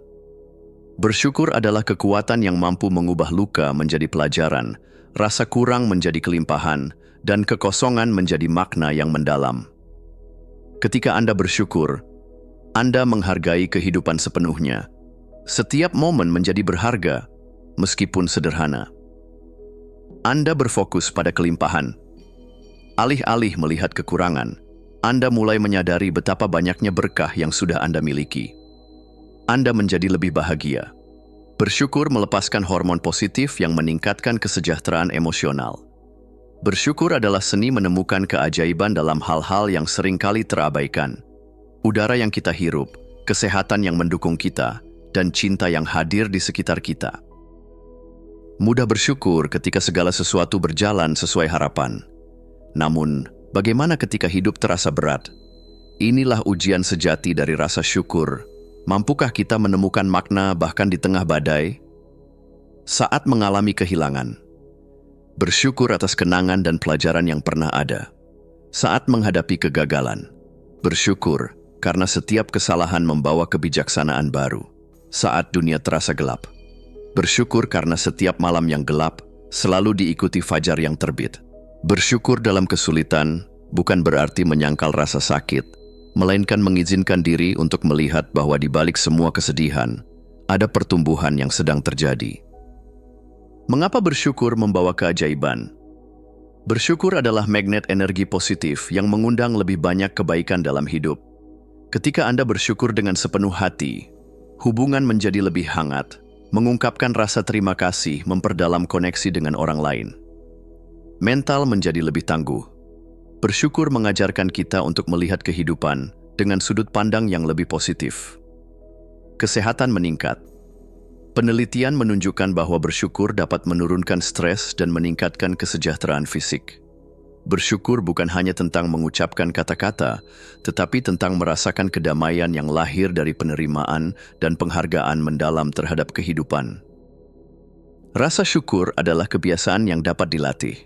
Bersyukur adalah kekuatan yang mampu mengubah luka menjadi pelajaran, rasa kurang menjadi kelimpahan, dan kekosongan menjadi makna yang mendalam. Ketika Anda bersyukur, Anda menghargai kehidupan sepenuhnya. Setiap momen menjadi berharga, meskipun sederhana. Anda berfokus pada kelimpahan. Alih-alih melihat kekurangan, Anda mulai menyadari betapa banyaknya berkah yang sudah Anda miliki. Anda menjadi lebih bahagia. Bersyukur melepaskan hormon positif yang meningkatkan kesejahteraan emosional. Bersyukur adalah seni menemukan keajaiban dalam hal-hal yang seringkali terabaikan. Udara yang kita hirup, kesehatan yang mendukung kita, dan cinta yang hadir di sekitar kita. Mudah bersyukur ketika segala sesuatu berjalan sesuai harapan. Namun, bagaimana ketika hidup terasa berat? Inilah ujian sejati dari rasa syukur. Mampukah kita menemukan makna bahkan di tengah badai? Saat mengalami kehilangan, bersyukur atas kenangan dan pelajaran yang pernah ada. Saat menghadapi kegagalan, bersyukur karena setiap kesalahan membawa kebijaksanaan baru. Saat dunia terasa gelap, Bersyukur karena setiap malam yang gelap selalu diikuti fajar yang terbit. Bersyukur dalam kesulitan bukan berarti menyangkal rasa sakit, melainkan mengizinkan diri untuk melihat bahwa di balik semua kesedihan, ada pertumbuhan yang sedang terjadi. Mengapa bersyukur membawa keajaiban? Bersyukur adalah magnet energi positif yang mengundang lebih banyak kebaikan dalam hidup. Ketika Anda bersyukur dengan sepenuh hati, hubungan menjadi lebih hangat, mengungkapkan rasa terima kasih memperdalam koneksi dengan orang lain. Mental menjadi lebih tangguh. Bersyukur mengajarkan kita untuk melihat kehidupan dengan sudut pandang yang lebih positif. Kesehatan meningkat. Penelitian menunjukkan bahwa bersyukur dapat menurunkan stres dan meningkatkan kesejahteraan fisik. Bersyukur bukan hanya tentang mengucapkan kata-kata, tetapi tentang merasakan kedamaian yang lahir dari penerimaan dan penghargaan mendalam terhadap kehidupan. Rasa syukur adalah kebiasaan yang dapat dilatih.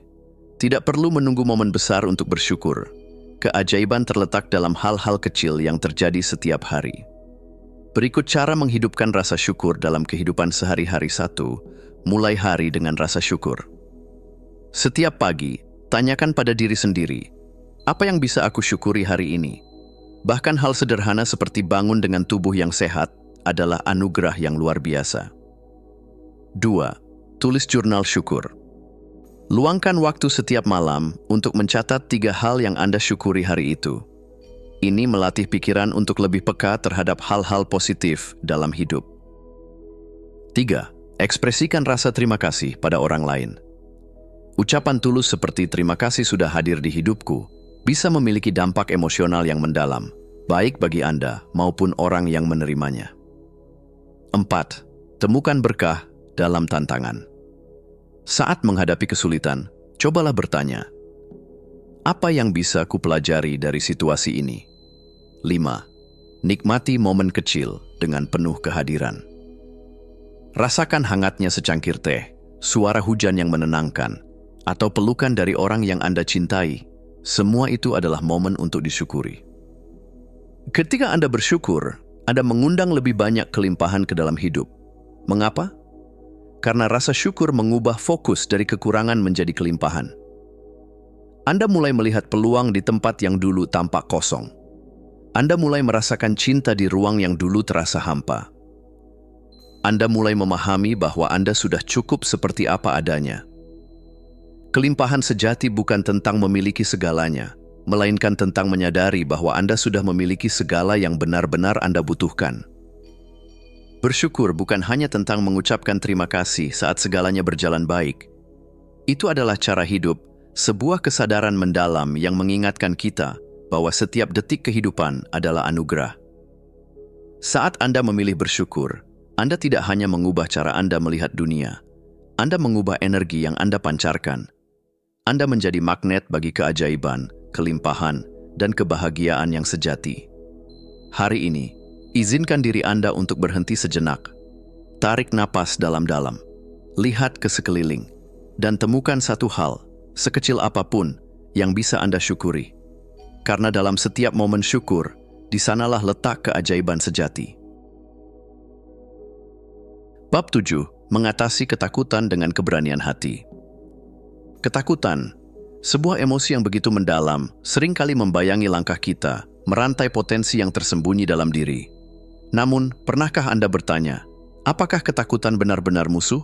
Tidak perlu menunggu momen besar untuk bersyukur. Keajaiban terletak dalam hal-hal kecil yang terjadi setiap hari. Berikut cara menghidupkan rasa syukur dalam kehidupan sehari-hari. 1. Mulai hari dengan rasa syukur. Setiap pagi, tanyakan pada diri sendiri, apa yang bisa aku syukuri hari ini? Bahkan hal sederhana seperti bangun dengan tubuh yang sehat adalah anugerah yang luar biasa. 2. Tulis jurnal syukur. Luangkan waktu setiap malam untuk mencatat 3 hal yang Anda syukuri hari itu. Ini melatih pikiran untuk lebih peka terhadap hal-hal positif dalam hidup. 3. Ekspresikan rasa terima kasih pada orang lain. Ucapan tulus seperti terima kasih sudah hadir di hidupku bisa memiliki dampak emosional yang mendalam, baik bagi Anda maupun orang yang menerimanya. 4. Temukan berkah dalam tantangan. Saat menghadapi kesulitan, cobalah bertanya, apa yang bisa kupelajari dari situasi ini? 5. Nikmati momen kecil dengan penuh kehadiran. Rasakan hangatnya secangkir teh, suara hujan yang menenangkan, atau pelukan dari orang yang Anda cintai. Semua itu adalah momen untuk disyukuri. Ketika Anda bersyukur, Anda mengundang lebih banyak kelimpahan ke dalam hidup. Mengapa? Karena rasa syukur mengubah fokus dari kekurangan menjadi kelimpahan. Anda mulai melihat peluang di tempat yang dulu tampak kosong. Anda mulai merasakan cinta di ruang yang dulu terasa hampa. Anda mulai memahami bahwa Anda sudah cukup seperti apa adanya. Kelimpahan sejati bukan tentang memiliki segalanya, melainkan tentang menyadari bahwa Anda sudah memiliki segala yang benar-benar Anda butuhkan. Bersyukur bukan hanya tentang mengucapkan terima kasih saat segalanya berjalan baik. Itu adalah cara hidup, sebuah kesadaran mendalam yang mengingatkan kita bahwa setiap detik kehidupan adalah anugerah. Saat Anda memilih bersyukur, Anda tidak hanya mengubah cara Anda melihat dunia, Anda mengubah energi yang Anda pancarkan. Anda menjadi magnet bagi keajaiban, kelimpahan, dan kebahagiaan yang sejati. Hari ini, izinkan diri Anda untuk berhenti sejenak. Tarik napas dalam-dalam, lihat ke sekeliling, dan temukan satu hal, sekecil apapun, yang bisa Anda syukuri. Karena dalam setiap momen syukur, di sanalah letak keajaiban sejati. Bab 7. Mengatasi ketakutan dengan keberanian hati. Ketakutan, sebuah emosi yang begitu mendalam, seringkali membayangi langkah kita, merantai potensi yang tersembunyi dalam diri. Namun, pernahkah Anda bertanya, apakah ketakutan benar-benar musuh?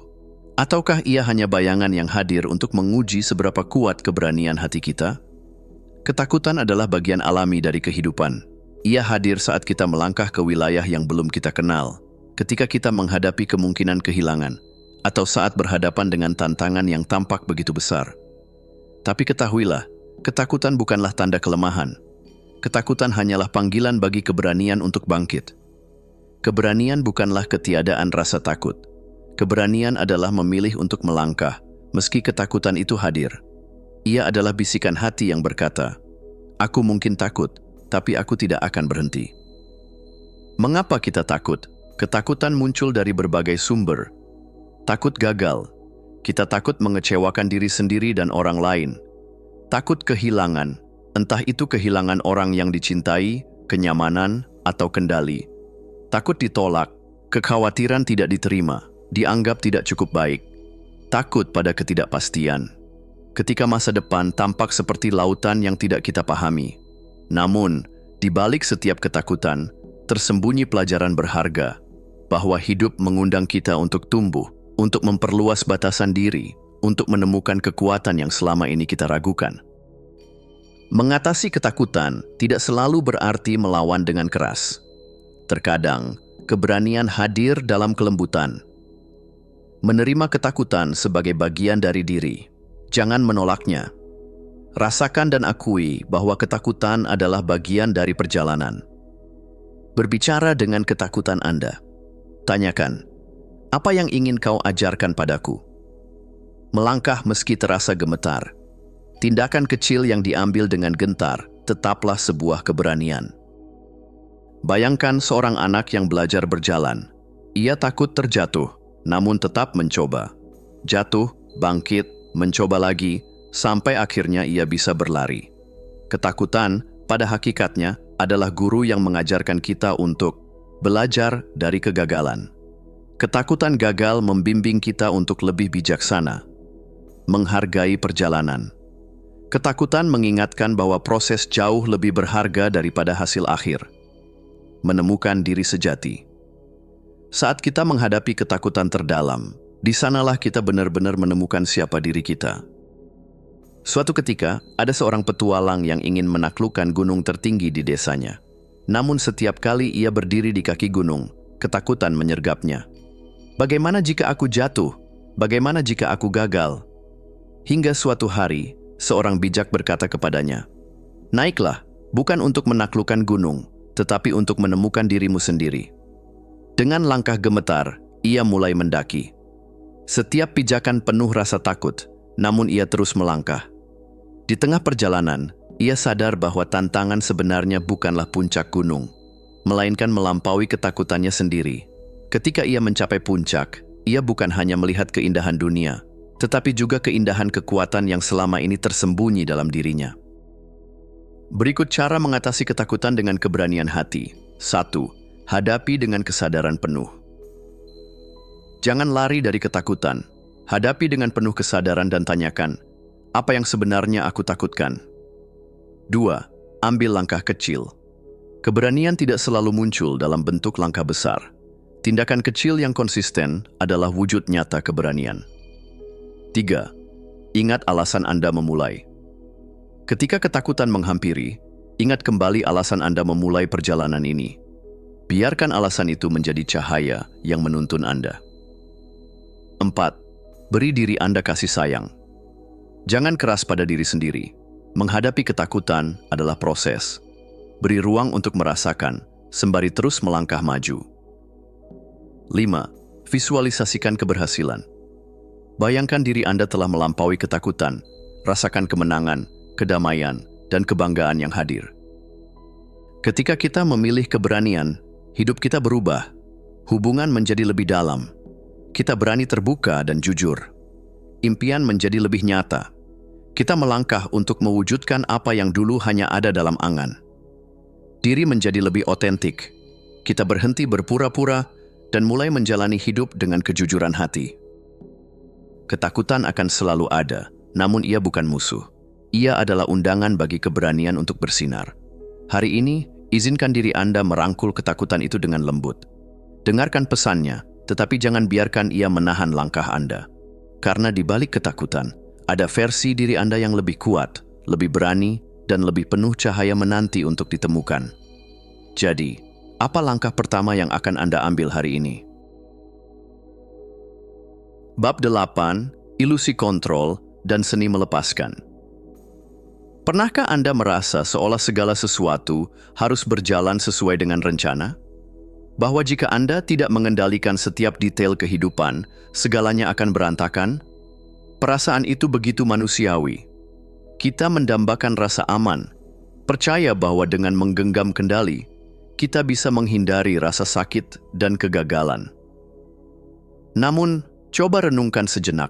Ataukah ia hanya bayangan yang hadir untuk menguji seberapa kuat keberanian hati kita? Ketakutan adalah bagian alami dari kehidupan. Ia hadir saat kita melangkah ke wilayah yang belum kita kenal, ketika kita menghadapi kemungkinan kehilangan, atau saat berhadapan dengan tantangan yang tampak begitu besar. Tapi ketahuilah, ketakutan bukanlah tanda kelemahan. Ketakutan hanyalah panggilan bagi keberanian untuk bangkit. Keberanian bukanlah ketiadaan rasa takut. Keberanian adalah memilih untuk melangkah, meski ketakutan itu hadir. Ia adalah bisikan hati yang berkata, aku mungkin takut, tapi aku tidak akan berhenti. Mengapa kita takut? Ketakutan muncul dari berbagai sumber. Takut gagal. Kita takut mengecewakan diri sendiri dan orang lain. Takut kehilangan, entah itu kehilangan orang yang dicintai, kenyamanan, atau kendali. Takut ditolak, kekhawatiran tidak diterima, dianggap tidak cukup baik, takut pada ketidakpastian. Ketika masa depan tampak seperti lautan yang tidak kita pahami. Namun, di balik setiap ketakutan, tersembunyi pelajaran berharga, bahwa hidup mengundang kita untuk tumbuh, untuk memperluas batasan diri, untuk menemukan kekuatan yang selama ini kita ragukan. Mengatasi ketakutan tidak selalu berarti melawan dengan keras. Terkadang, keberanian hadir dalam kelembutan. Menerima ketakutan sebagai bagian dari diri. Jangan menolaknya. Rasakan dan akui bahwa ketakutan adalah bagian dari perjalanan. Berbicara dengan ketakutan Anda. Tanyakan, apa yang ingin kau ajarkan padaku? Melangkah meski terasa gemetar. Tindakan kecil yang diambil dengan gentar tetaplah sebuah keberanian. Bayangkan seorang anak yang belajar berjalan. Ia takut terjatuh, namun tetap mencoba. Jatuh, bangkit, mencoba lagi, sampai akhirnya ia bisa berlari. Ketakutan, pada hakikatnya, adalah guru yang mengajarkan kita untuk belajar dari kegagalan. Ketakutan gagal membimbing kita untuk lebih bijaksana, menghargai perjalanan. Ketakutan mengingatkan bahwa proses jauh lebih berharga daripada hasil akhir. Menemukan diri sejati. Saat kita menghadapi ketakutan terdalam, di sanalah kita benar-benar menemukan siapa diri kita. Suatu ketika, ada seorang petualang yang ingin menaklukkan gunung tertinggi di desanya. Namun setiap kali ia berdiri di kaki gunung, ketakutan menyergapnya. Bagaimana jika aku jatuh? Bagaimana jika aku gagal? Hingga suatu hari, seorang bijak berkata kepadanya, "Naiklah, bukan untuk menaklukkan gunung, tetapi untuk menemukan dirimu sendiri." Dengan langkah gemetar, ia mulai mendaki. Setiap pijakan penuh rasa takut, namun ia terus melangkah. Di tengah perjalanan, ia sadar bahwa tantangan sebenarnya bukanlah puncak gunung, melainkan melampaui ketakutannya sendiri. Ketika ia mencapai puncak, ia bukan hanya melihat keindahan dunia, tetapi juga keindahan kekuatan yang selama ini tersembunyi dalam dirinya. Berikut cara mengatasi ketakutan dengan keberanian hati. 1. Hadapi dengan kesadaran penuh. Jangan lari dari ketakutan. Hadapi dengan penuh kesadaran dan tanyakan, apa yang sebenarnya aku takutkan? 2. Ambil langkah kecil. Keberanian tidak selalu muncul dalam bentuk langkah besar. Tindakan kecil yang konsisten adalah wujud nyata keberanian. 3. Ingat alasan Anda memulai. Ketika ketakutan menghampiri, ingat kembali alasan Anda memulai perjalanan ini. Biarkan alasan itu menjadi cahaya yang menuntun Anda. 4. Beri diri Anda kasih sayang. Jangan keras pada diri sendiri. Menghadapi ketakutan adalah proses. Beri ruang untuk merasakan, sembari terus melangkah maju. 5. Visualisasikan keberhasilan. Bayangkan diri Anda telah melampaui ketakutan, rasakan kemenangan, kedamaian, dan kebanggaan yang hadir. Ketika kita memilih keberanian, hidup kita berubah, hubungan menjadi lebih dalam, kita berani terbuka dan jujur, impian menjadi lebih nyata, kita melangkah untuk mewujudkan apa yang dulu hanya ada dalam angan. Diri menjadi lebih otentik, kita berhenti berpura-pura dan mulai menjalani hidup dengan kejujuran hati. Ketakutan akan selalu ada, namun ia bukan musuh. Ia adalah undangan bagi keberanian untuk bersinar. Hari ini, izinkan diri Anda merangkul ketakutan itu dengan lembut. Dengarkan pesannya, tetapi jangan biarkan ia menahan langkah Anda. Karena di balik ketakutan, ada versi diri Anda yang lebih kuat, lebih berani, dan lebih penuh cahaya menanti untuk ditemukan. Jadi, apa langkah pertama yang akan Anda ambil hari ini? Bab 8, Ilusi Kontrol dan Seni Melepaskan. Pernahkah Anda merasa seolah segala sesuatu harus berjalan sesuai dengan rencana? Bahwa jika Anda tidak mengendalikan setiap detail kehidupan, segalanya akan berantakan? Perasaan itu begitu manusiawi. Kita mendambakan rasa aman, percaya bahwa dengan menggenggam kendali, kita bisa menghindari rasa sakit dan kegagalan. Namun, coba renungkan sejenak.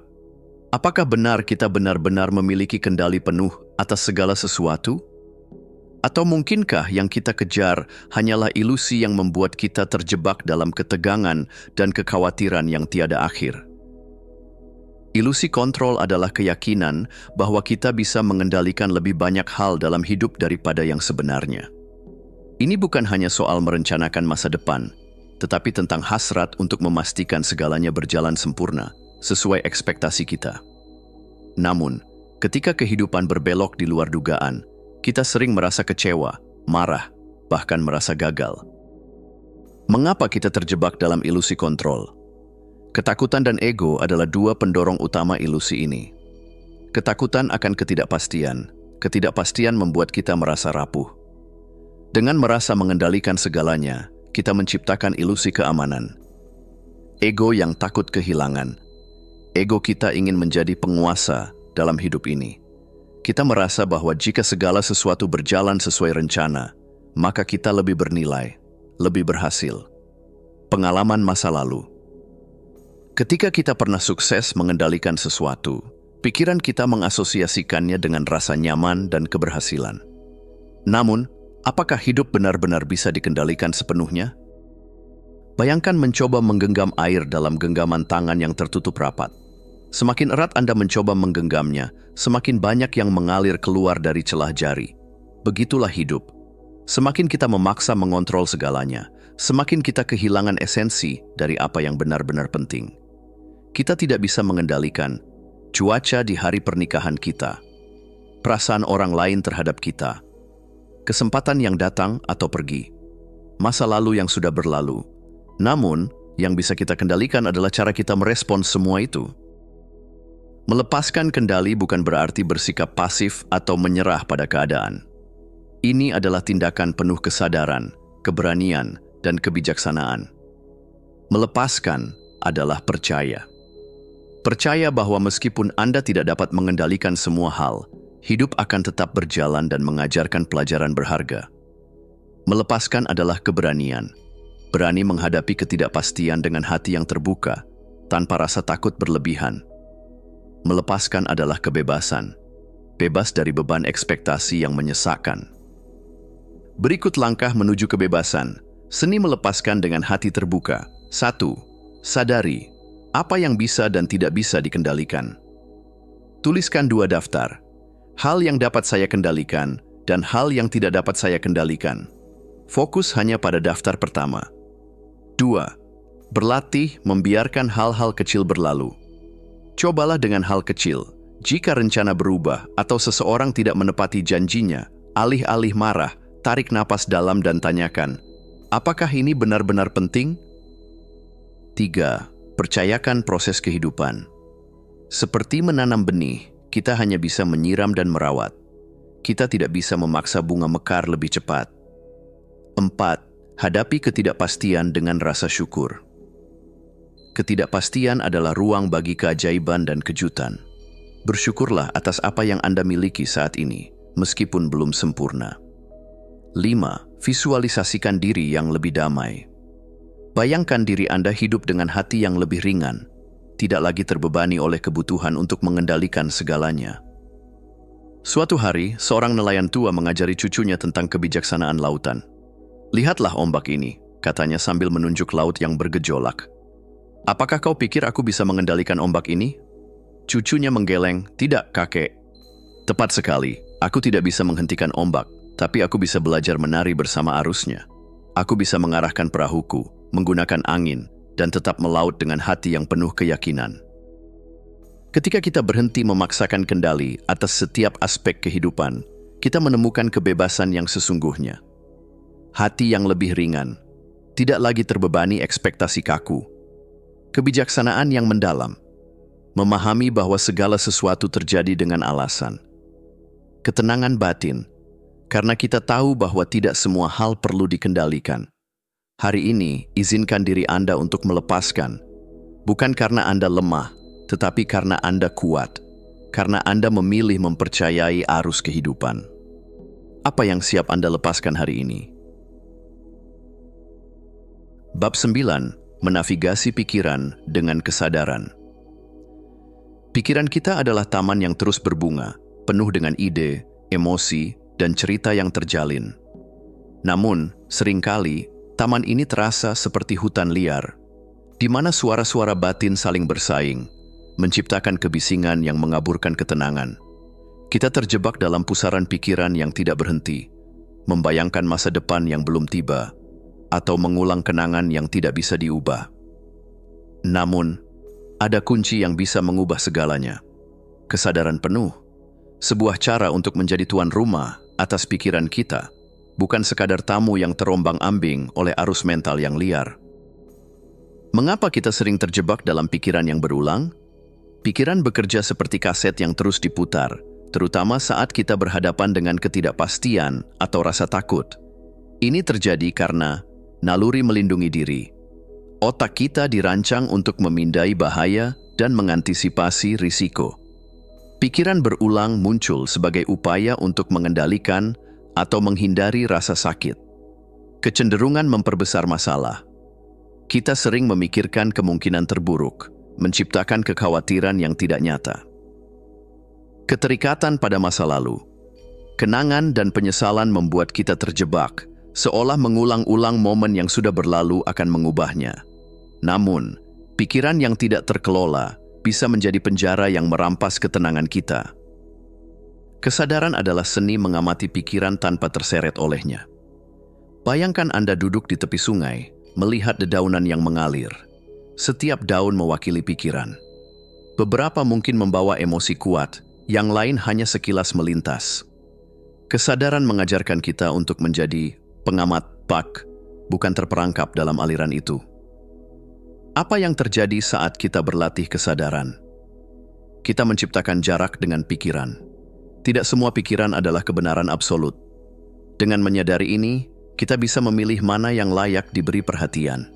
Apakah benar kita benar-benar memiliki kendali penuh atas segala sesuatu? Atau mungkinkah yang kita kejar hanyalah ilusi yang membuat kita terjebak dalam ketegangan dan kekhawatiran yang tiada akhir? Ilusi kontrol adalah keyakinan bahwa kita bisa mengendalikan lebih banyak hal dalam hidup daripada yang sebenarnya. Ini bukan hanya soal merencanakan masa depan, tetapi tentang hasrat untuk memastikan segalanya berjalan sempurna, sesuai ekspektasi kita. Namun, ketika kehidupan berbelok di luar dugaan, kita sering merasa kecewa, marah, bahkan merasa gagal. Mengapa kita terjebak dalam ilusi kontrol? Ketakutan dan ego adalah dua pendorong utama ilusi ini. Ketakutan akan ketidakpastian. Ketidakpastian membuat kita merasa rapuh. Dengan merasa mengendalikan segalanya, kita menciptakan ilusi keamanan. Ego yang takut kehilangan. Ego kita ingin menjadi penguasa dalam hidup ini. Kita merasa bahwa jika segala sesuatu berjalan sesuai rencana, maka kita lebih bernilai, lebih berhasil. Pengalaman masa lalu. Ketika kita pernah sukses mengendalikan sesuatu, pikiran kita mengasosiasikannya dengan rasa nyaman dan keberhasilan. Namun, apakah hidup benar-benar bisa dikendalikan sepenuhnya? Bayangkan mencoba menggenggam air dalam genggaman tangan yang tertutup rapat. Semakin erat Anda mencoba menggenggamnya, semakin banyak yang mengalir keluar dari celah jari. Begitulah hidup. Semakin kita memaksa mengontrol segalanya, semakin kita kehilangan esensi dari apa yang benar-benar penting. Kita tidak bisa mengendalikan cuaca di hari pernikahan kita, perasaan orang lain terhadap kita, kesempatan yang datang atau pergi, masa lalu yang sudah berlalu. Namun, yang bisa kita kendalikan adalah cara kita merespons semua itu. Melepaskan kendali bukan berarti bersikap pasif atau menyerah pada keadaan. Ini adalah tindakan penuh kesadaran, keberanian, dan kebijaksanaan. Melepaskan adalah percaya. Percaya bahwa meskipun Anda tidak dapat mengendalikan semua hal, hidup akan tetap berjalan dan mengajarkan pelajaran berharga. Melepaskan adalah keberanian. Berani menghadapi ketidakpastian dengan hati yang terbuka, tanpa rasa takut berlebihan. Melepaskan adalah kebebasan, bebas dari beban ekspektasi yang menyesakkan. Berikut langkah menuju kebebasan. Seni melepaskan dengan hati terbuka. 1. Sadari apa yang bisa dan tidak bisa dikendalikan. Tuliskan 2 daftar. Hal yang dapat saya kendalikan dan hal yang tidak dapat saya kendalikan. Fokus hanya pada daftar pertama. 2. Berlatih membiarkan hal-hal kecil berlalu. Cobalah dengan hal kecil. Jika rencana berubah atau seseorang tidak menepati janjinya, alih-alih marah, tarik napas dalam dan tanyakan, apakah ini benar-benar penting? 3. Percayakan proses kehidupan. Seperti menanam benih, kita hanya bisa menyiram dan merawat. Kita tidak bisa memaksa bunga mekar lebih cepat. 4. Hadapi ketidakpastian dengan rasa syukur. Ketidakpastian adalah ruang bagi keajaiban dan kejutan. Bersyukurlah atas apa yang Anda miliki saat ini, meskipun belum sempurna. 5. Visualisasikan diri yang lebih damai. Bayangkan diri Anda hidup dengan hati yang lebih ringan, tidak lagi terbebani oleh kebutuhan untuk mengendalikan segalanya. Suatu hari, seorang nelayan tua mengajari cucunya tentang kebijaksanaan lautan. "Lihatlah ombak ini," katanya sambil menunjuk laut yang bergejolak. "Apakah kau pikir aku bisa mengendalikan ombak ini?" Cucunya menggeleng, "Tidak, kakek." "Tepat sekali, aku tidak bisa menghentikan ombak, tapi aku bisa belajar menari bersama arusnya. Aku bisa mengarahkan perahuku, menggunakan angin, dan tetap melaut dengan hati yang penuh keyakinan." Ketika kita berhenti memaksakan kendali atas setiap aspek kehidupan, kita menemukan kebebasan yang sesungguhnya. Hati yang lebih ringan, tidak lagi terbebani ekspektasi kaku. Kebijaksanaan yang mendalam, memahami bahwa segala sesuatu terjadi dengan alasan. Ketenangan batin, karena kita tahu bahwa tidak semua hal perlu dikendalikan. Hari ini, izinkan diri Anda untuk melepaskan, bukan karena Anda lemah, tetapi karena Anda kuat, karena Anda memilih mempercayai arus kehidupan. Apa yang siap Anda lepaskan hari ini? Bab 9. Menavigasi pikiran dengan kesadaran. Pikiran kita adalah taman yang terus berbunga, penuh dengan ide, emosi, dan cerita yang terjalin. Namun, seringkali, taman ini terasa seperti hutan liar, di mana suara-suara batin saling bersaing, menciptakan kebisingan yang mengaburkan ketenangan. Kita terjebak dalam pusaran pikiran yang tidak berhenti, membayangkan masa depan yang belum tiba, atau mengulang kenangan yang tidak bisa diubah. Namun, ada kunci yang bisa mengubah segalanya. Kesadaran penuh, sebuah cara untuk menjadi tuan rumah atas pikiran kita, bukan sekadar tamu yang terombang-ambing oleh arus mental yang liar. Mengapa kita sering terjebak dalam pikiran yang berulang? Pikiran bekerja seperti kaset yang terus diputar, terutama saat kita berhadapan dengan ketidakpastian atau rasa takut. Ini terjadi karena naluri melindungi diri. Otak kita dirancang untuk memindai bahaya dan mengantisipasi risiko. Pikiran berulang muncul sebagai upaya untuk mengendalikan atau menghindari rasa sakit. Kecenderungan memperbesar masalah. Kita sering memikirkan kemungkinan terburuk, menciptakan kekhawatiran yang tidak nyata. Keterikatan pada masa lalu. Kenangan dan penyesalan membuat kita terjebak, seolah mengulang-ulang momen yang sudah berlalu akan mengubahnya. Namun, pikiran yang tidak terkelola bisa menjadi penjara yang merampas ketenangan kita. Kesadaran adalah seni mengamati pikiran tanpa terseret olehnya. Bayangkan Anda duduk di tepi sungai, melihat dedaunan yang mengalir. Setiap daun mewakili pikiran. Beberapa mungkin membawa emosi kuat, yang lain hanya sekilas melintas. Kesadaran mengajarkan kita untuk menjadi pengamat bak, bukan terperangkap dalam aliran itu. Apa yang terjadi saat kita berlatih kesadaran? Kita menciptakan jarak dengan pikiran. Tidak semua pikiran adalah kebenaran absolut. Dengan menyadari ini, kita bisa memilih mana yang layak diberi perhatian.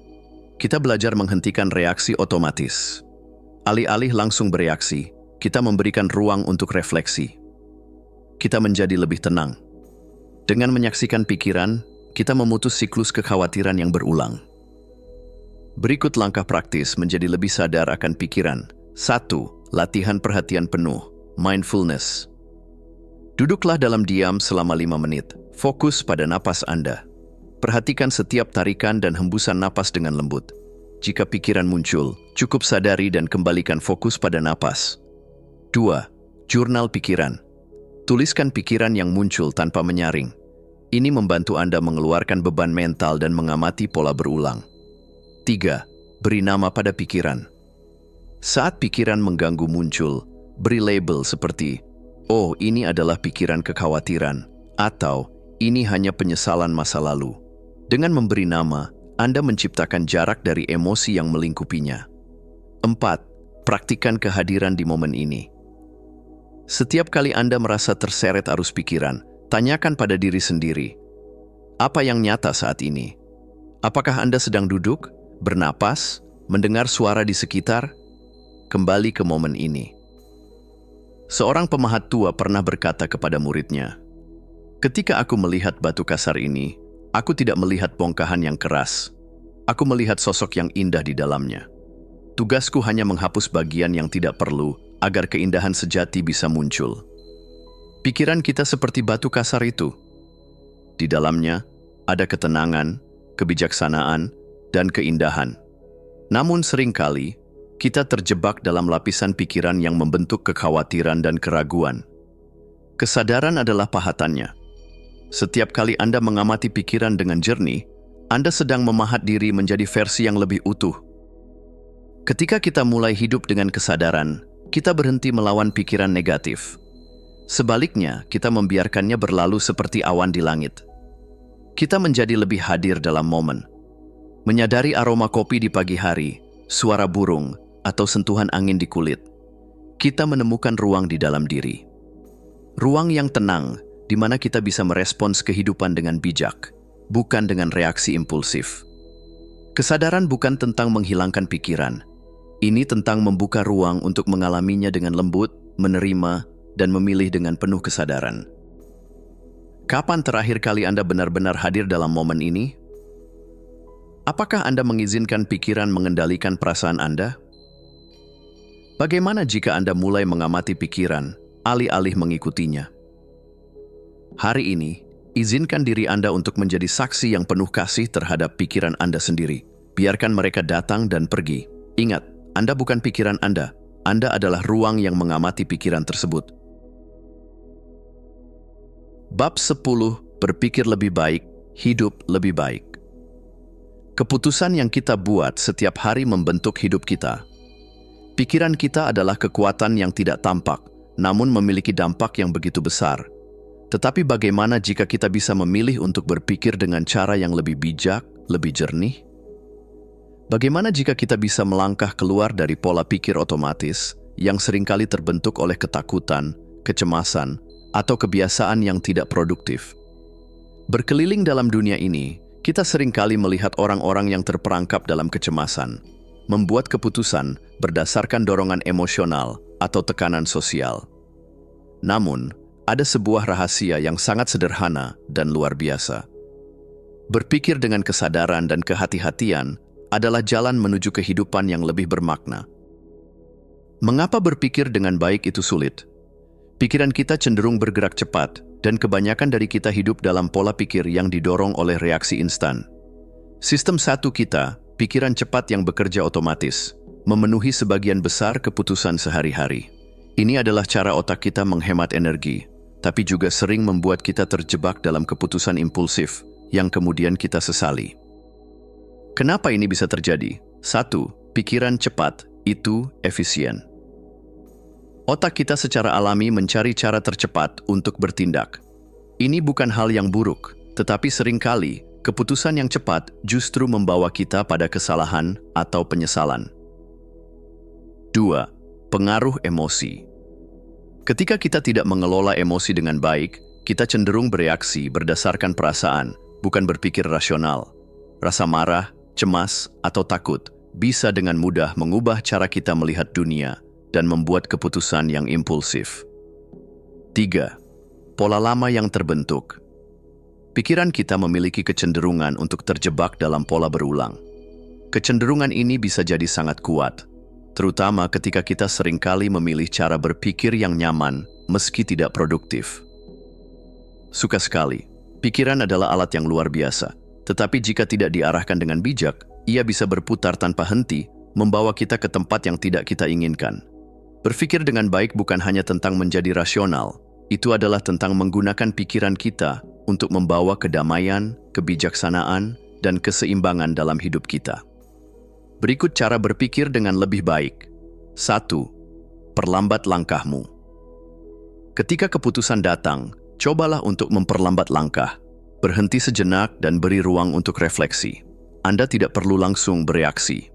Kita belajar menghentikan reaksi otomatis. Alih-alih langsung bereaksi, kita memberikan ruang untuk refleksi. Kita menjadi lebih tenang. Dengan menyaksikan pikiran, kita memutus siklus kekhawatiran yang berulang. Berikut langkah praktis menjadi lebih sadar akan pikiran. 1. Latihan perhatian penuh, mindfulness. Duduklah dalam diam selama 5 menit. Fokus pada napas Anda. Perhatikan setiap tarikan dan hembusan napas dengan lembut. Jika pikiran muncul, cukup sadari dan kembalikan fokus pada napas. 2. Jurnal pikiran. Tuliskan pikiran yang muncul tanpa menyaring. Ini membantu Anda mengeluarkan beban mental dan mengamati pola berulang. 3. Beri nama pada pikiran. Saat pikiran mengganggu muncul, beri label seperti, "Oh, ini adalah pikiran kekhawatiran," atau "Ini hanya penyesalan masa lalu." Dengan memberi nama, Anda menciptakan jarak dari emosi yang melingkupinya. 4. Praktikan kehadiran di momen ini. Setiap kali Anda merasa terseret arus pikiran, tanyakan pada diri sendiri, apa yang nyata saat ini? Apakah Anda sedang duduk, bernapas, mendengar suara di sekitar? Kembali ke momen ini. Seorang pemahat tua pernah berkata kepada muridnya, "Ketika aku melihat batu kasar ini, aku tidak melihat bongkahan yang keras. Aku melihat sosok yang indah di dalamnya. Tugasku hanya menghapus bagian yang tidak perlu agar keindahan sejati bisa muncul." Pikiran kita seperti batu kasar itu. Di dalamnya ada ketenangan, kebijaksanaan, dan keindahan. Namun seringkali, kita terjebak dalam lapisan pikiran yang membentuk kekhawatiran dan keraguan. Kesadaran adalah pahatannya. Setiap kali Anda mengamati pikiran dengan jernih, Anda sedang memahat diri menjadi versi yang lebih utuh. Ketika kita mulai hidup dengan kesadaran, kita berhenti melawan pikiran negatif. Sebaliknya, kita membiarkannya berlalu seperti awan di langit. Kita menjadi lebih hadir dalam momen. Menyadari aroma kopi di pagi hari, suara burung, atau sentuhan angin di kulit. Kita menemukan ruang di dalam diri. Ruang yang tenang, di mana kita bisa merespons kehidupan dengan bijak, bukan dengan reaksi impulsif. Kesadaran bukan tentang menghilangkan pikiran. Ini tentang membuka ruang untuk mengalaminya dengan lembut, menerima, dan memilih dengan penuh kesadaran. Kapan terakhir kali Anda benar-benar hadir dalam momen ini? Apakah Anda mengizinkan pikiran mengendalikan perasaan Anda? Bagaimana jika Anda mulai mengamati pikiran, alih-alih mengikutinya? Hari ini, izinkan diri Anda untuk menjadi saksi yang penuh kasih terhadap pikiran Anda sendiri. Biarkan mereka datang dan pergi. Ingat, Anda bukan pikiran Anda. Anda adalah ruang yang mengamati pikiran tersebut. Bab 10. Berpikir lebih baik, hidup lebih baik. Keputusan yang kita buat setiap hari membentuk hidup kita. Pikiran kita adalah kekuatan yang tidak tampak, namun memiliki dampak yang begitu besar. Tetapi bagaimana jika kita bisa memilih untuk berpikir dengan cara yang lebih bijak, lebih jernih? Bagaimana jika kita bisa melangkah keluar dari pola pikir otomatis yang seringkali terbentuk oleh ketakutan, kecemasan, atau kebiasaan yang tidak produktif? Berkeliling dalam dunia ini, kita seringkali melihat orang-orang yang terperangkap dalam kecemasan, membuat keputusan berdasarkan dorongan emosional atau tekanan sosial. Namun, ada sebuah rahasia yang sangat sederhana dan luar biasa. Berpikir dengan kesadaran dan kehati-hatian adalah jalan menuju kehidupan yang lebih bermakna. Mengapa berpikir dengan baik itu sulit? Pikiran kita cenderung bergerak cepat, dan kebanyakan dari kita hidup dalam pola pikir yang didorong oleh reaksi instan. Sistem satu kita, pikiran cepat yang bekerja otomatis, memenuhi sebagian besar keputusan sehari-hari. Ini adalah cara otak kita menghemat energi, tapi juga sering membuat kita terjebak dalam keputusan impulsif yang kemudian kita sesali. Kenapa ini bisa terjadi? 1. Pikiran cepat itu efisien. Otak kita secara alami mencari cara tercepat untuk bertindak. Ini bukan hal yang buruk, tetapi seringkali keputusan yang cepat justru membawa kita pada kesalahan atau penyesalan. 2. Pengaruh emosi. Ketika kita tidak mengelola emosi dengan baik, kita cenderung bereaksi berdasarkan perasaan, bukan berpikir rasional. Rasa marah, cemas, atau takut bisa dengan mudah mengubah cara kita melihat dunia dan membuat keputusan yang impulsif. 3. Pola lama yang terbentuk. Pikiran kita memiliki kecenderungan untuk terjebak dalam pola berulang. Kecenderungan ini bisa jadi sangat kuat, terutama ketika kita seringkali memilih cara berpikir yang nyaman meski tidak produktif. Suka sekali, pikiran adalah alat yang luar biasa, tetapi jika tidak diarahkan dengan bijak, ia bisa berputar tanpa henti, membawa kita ke tempat yang tidak kita inginkan. Berpikir dengan baik bukan hanya tentang menjadi rasional, itu adalah tentang menggunakan pikiran kita untuk membawa kedamaian, kebijaksanaan, dan keseimbangan dalam hidup kita. Berikut cara berpikir dengan lebih baik. 1. Perlambat langkahmu. Ketika keputusan datang, cobalah untuk memperlambat langkah. Berhenti sejenak dan beri ruang untuk refleksi. Anda tidak perlu langsung bereaksi.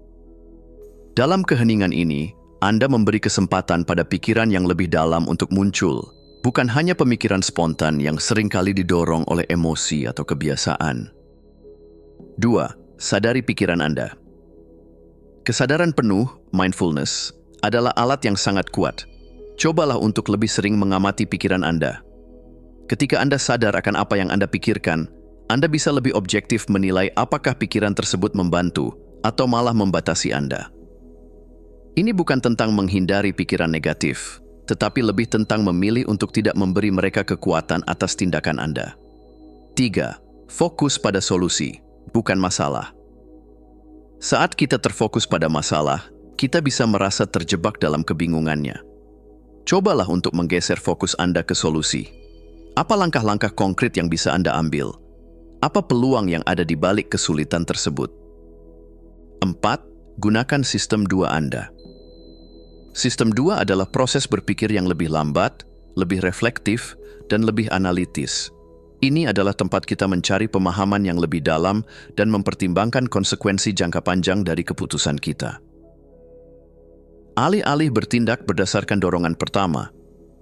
Dalam keheningan ini, Anda memberi kesempatan pada pikiran yang lebih dalam untuk muncul, bukan hanya pemikiran spontan yang seringkali didorong oleh emosi atau kebiasaan. 2. Sadari pikiran Anda. Kesadaran penuh, mindfulness, adalah alat yang sangat kuat. Cobalah untuk lebih sering mengamati pikiran Anda. Ketika Anda sadar akan apa yang Anda pikirkan, Anda bisa lebih objektif menilai apakah pikiran tersebut membantu atau malah membatasi Anda. Ini bukan tentang menghindari pikiran negatif, tetapi lebih tentang memilih untuk tidak memberi mereka kekuatan atas tindakan Anda. 3. Fokus pada solusi, bukan masalah. Saat kita terfokus pada masalah, kita bisa merasa terjebak dalam kebingungannya. Cobalah untuk menggeser fokus Anda ke solusi. Apa langkah-langkah konkret yang bisa Anda ambil? Apa peluang yang ada di balik kesulitan tersebut? 4. Gunakan sistem 2 Anda. Sistem 2 adalah proses berpikir yang lebih lambat, lebih reflektif, dan lebih analitis. Ini adalah tempat kita mencari pemahaman yang lebih dalam dan mempertimbangkan konsekuensi jangka panjang dari keputusan kita. Alih-alih bertindak berdasarkan dorongan pertama,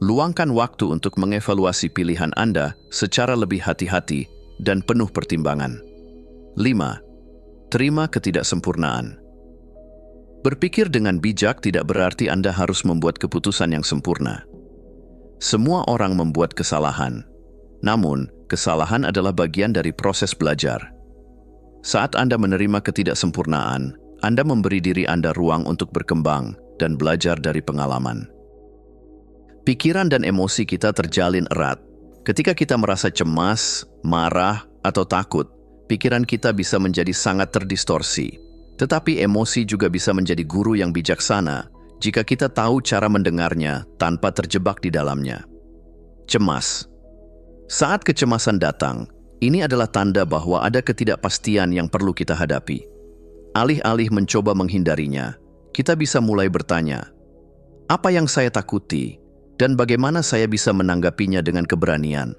luangkan waktu untuk mengevaluasi pilihan Anda secara lebih hati-hati dan penuh pertimbangan. 5. Terima ketidaksempurnaan. Berpikir dengan bijak tidak berarti Anda harus membuat keputusan yang sempurna. Semua orang membuat kesalahan. Namun, kesalahan adalah bagian dari proses belajar. Saat Anda menerima ketidaksempurnaan, Anda memberi diri Anda ruang untuk berkembang dan belajar dari pengalaman. Pikiran dan emosi kita terjalin erat. Ketika kita merasa cemas, marah, atau takut, pikiran kita bisa menjadi sangat terdistorsi. Tetapi emosi juga bisa menjadi guru yang bijaksana jika kita tahu cara mendengarnya tanpa terjebak di dalamnya. Cemas. Saat kecemasan datang, ini adalah tanda bahwa ada ketidakpastian yang perlu kita hadapi. Alih-alih mencoba menghindarinya, kita bisa mulai bertanya, apa yang saya takuti dan bagaimana saya bisa menanggapinya dengan keberanian?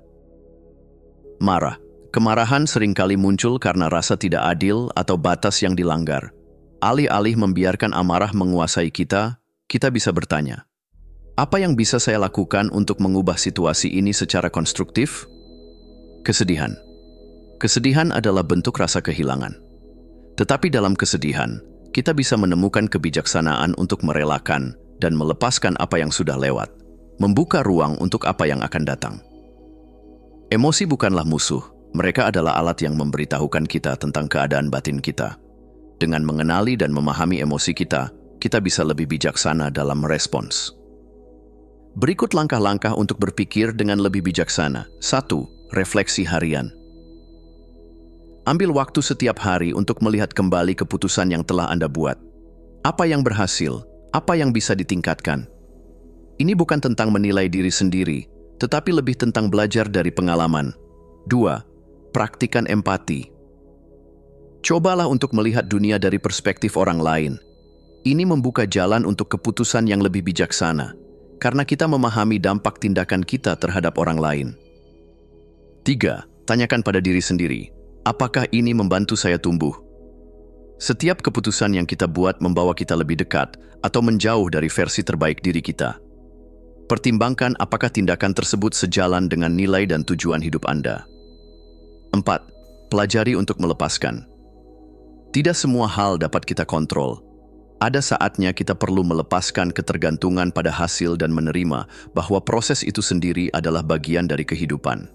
Marah. Kemarahan seringkali muncul karena rasa tidak adil atau batas yang dilanggar. Alih-alih membiarkan amarah menguasai kita bisa bertanya, apa yang bisa saya lakukan untuk mengubah situasi ini secara konstruktif? Kesedihan. Kesedihan adalah bentuk rasa kehilangan. Tetapi dalam kesedihan, kita bisa menemukan kebijaksanaan untuk merelakan dan melepaskan apa yang sudah lewat, membuka ruang untuk apa yang akan datang. Emosi bukanlah musuh, mereka adalah alat yang memberitahukan kita tentang keadaan batin kita. Dengan mengenali dan memahami emosi kita bisa lebih bijaksana dalam merespons. Berikut langkah-langkah untuk berpikir dengan lebih bijaksana. 1. Refleksi harian. Ambil waktu setiap hari untuk melihat kembali keputusan yang telah Anda buat. Apa yang berhasil? Apa yang bisa ditingkatkan? Ini bukan tentang menilai diri sendiri, tetapi lebih tentang belajar dari pengalaman. 2. Praktikan empati. Cobalah untuk melihat dunia dari perspektif orang lain. Ini membuka jalan untuk keputusan yang lebih bijaksana, karena kita memahami dampak tindakan kita terhadap orang lain. 3. Tanyakan pada diri sendiri, apakah ini membantu saya tumbuh? Setiap keputusan yang kita buat membawa kita lebih dekat atau menjauh dari versi terbaik diri kita. Pertimbangkan apakah tindakan tersebut sejalan dengan nilai dan tujuan hidup Anda. 4. Pelajari untuk melepaskan. Tidak semua hal dapat kita kontrol. Ada saatnya kita perlu melepaskan ketergantungan pada hasil dan menerima bahwa proses itu sendiri adalah bagian dari kehidupan.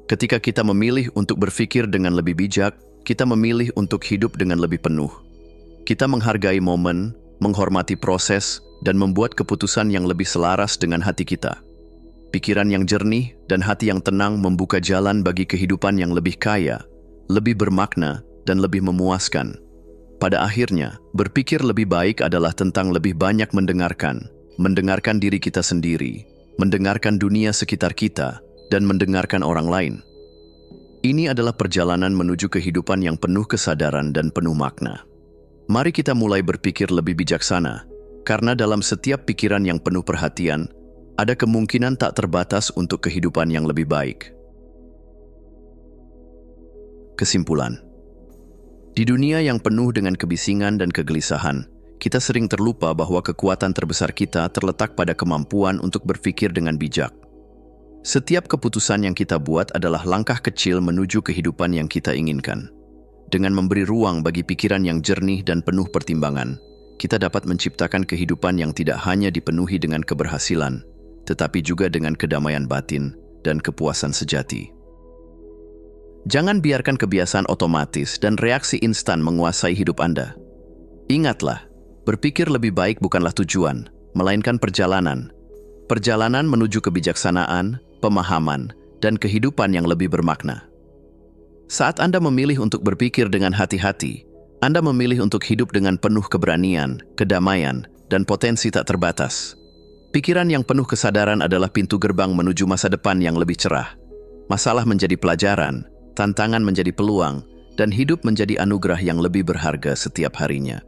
Ketika kita memilih untuk berpikir dengan lebih bijak, kita memilih untuk hidup dengan lebih penuh. Kita menghargai momen, menghormati proses, dan membuat keputusan yang lebih selaras dengan hati kita. Pikiran yang jernih dan hati yang tenang membuka jalan bagi kehidupan yang lebih kaya, lebih bermakna, dan lebih memuaskan. Pada akhirnya, berpikir lebih baik adalah tentang lebih banyak mendengarkan diri kita sendiri, mendengarkan dunia sekitar kita, dan mendengarkan orang lain. Ini adalah perjalanan menuju kehidupan yang penuh kesadaran dan penuh makna. Mari kita mulai berpikir lebih bijaksana, karena dalam setiap pikiran yang penuh perhatian, ada kemungkinan tak terbatas untuk kehidupan yang lebih baik. Kesimpulan. Di dunia yang penuh dengan kebisingan dan kegelisahan, kita sering terlupa bahwa kekuatan terbesar kita terletak pada kemampuan untuk berpikir dengan bijak. Setiap keputusan yang kita buat adalah langkah kecil menuju kehidupan yang kita inginkan. Dengan memberi ruang bagi pikiran yang jernih dan penuh pertimbangan, kita dapat menciptakan kehidupan yang tidak hanya dipenuhi dengan keberhasilan, tetapi juga dengan kedamaian batin dan kepuasan sejati. Jangan biarkan kebiasaan otomatis dan reaksi instan menguasai hidup Anda. Ingatlah, berpikir lebih baik bukanlah tujuan, melainkan perjalanan. Perjalanan menuju kebijaksanaan, pemahaman, dan kehidupan yang lebih bermakna. Saat Anda memilih untuk berpikir dengan hati-hati, Anda memilih untuk hidup dengan penuh keberanian, kedamaian, dan potensi tak terbatas. Pikiran yang penuh kesadaran adalah pintu gerbang menuju masa depan yang lebih cerah. Masalah menjadi pelajaran, tantangan menjadi peluang, dan hidup menjadi anugerah yang lebih berharga setiap harinya.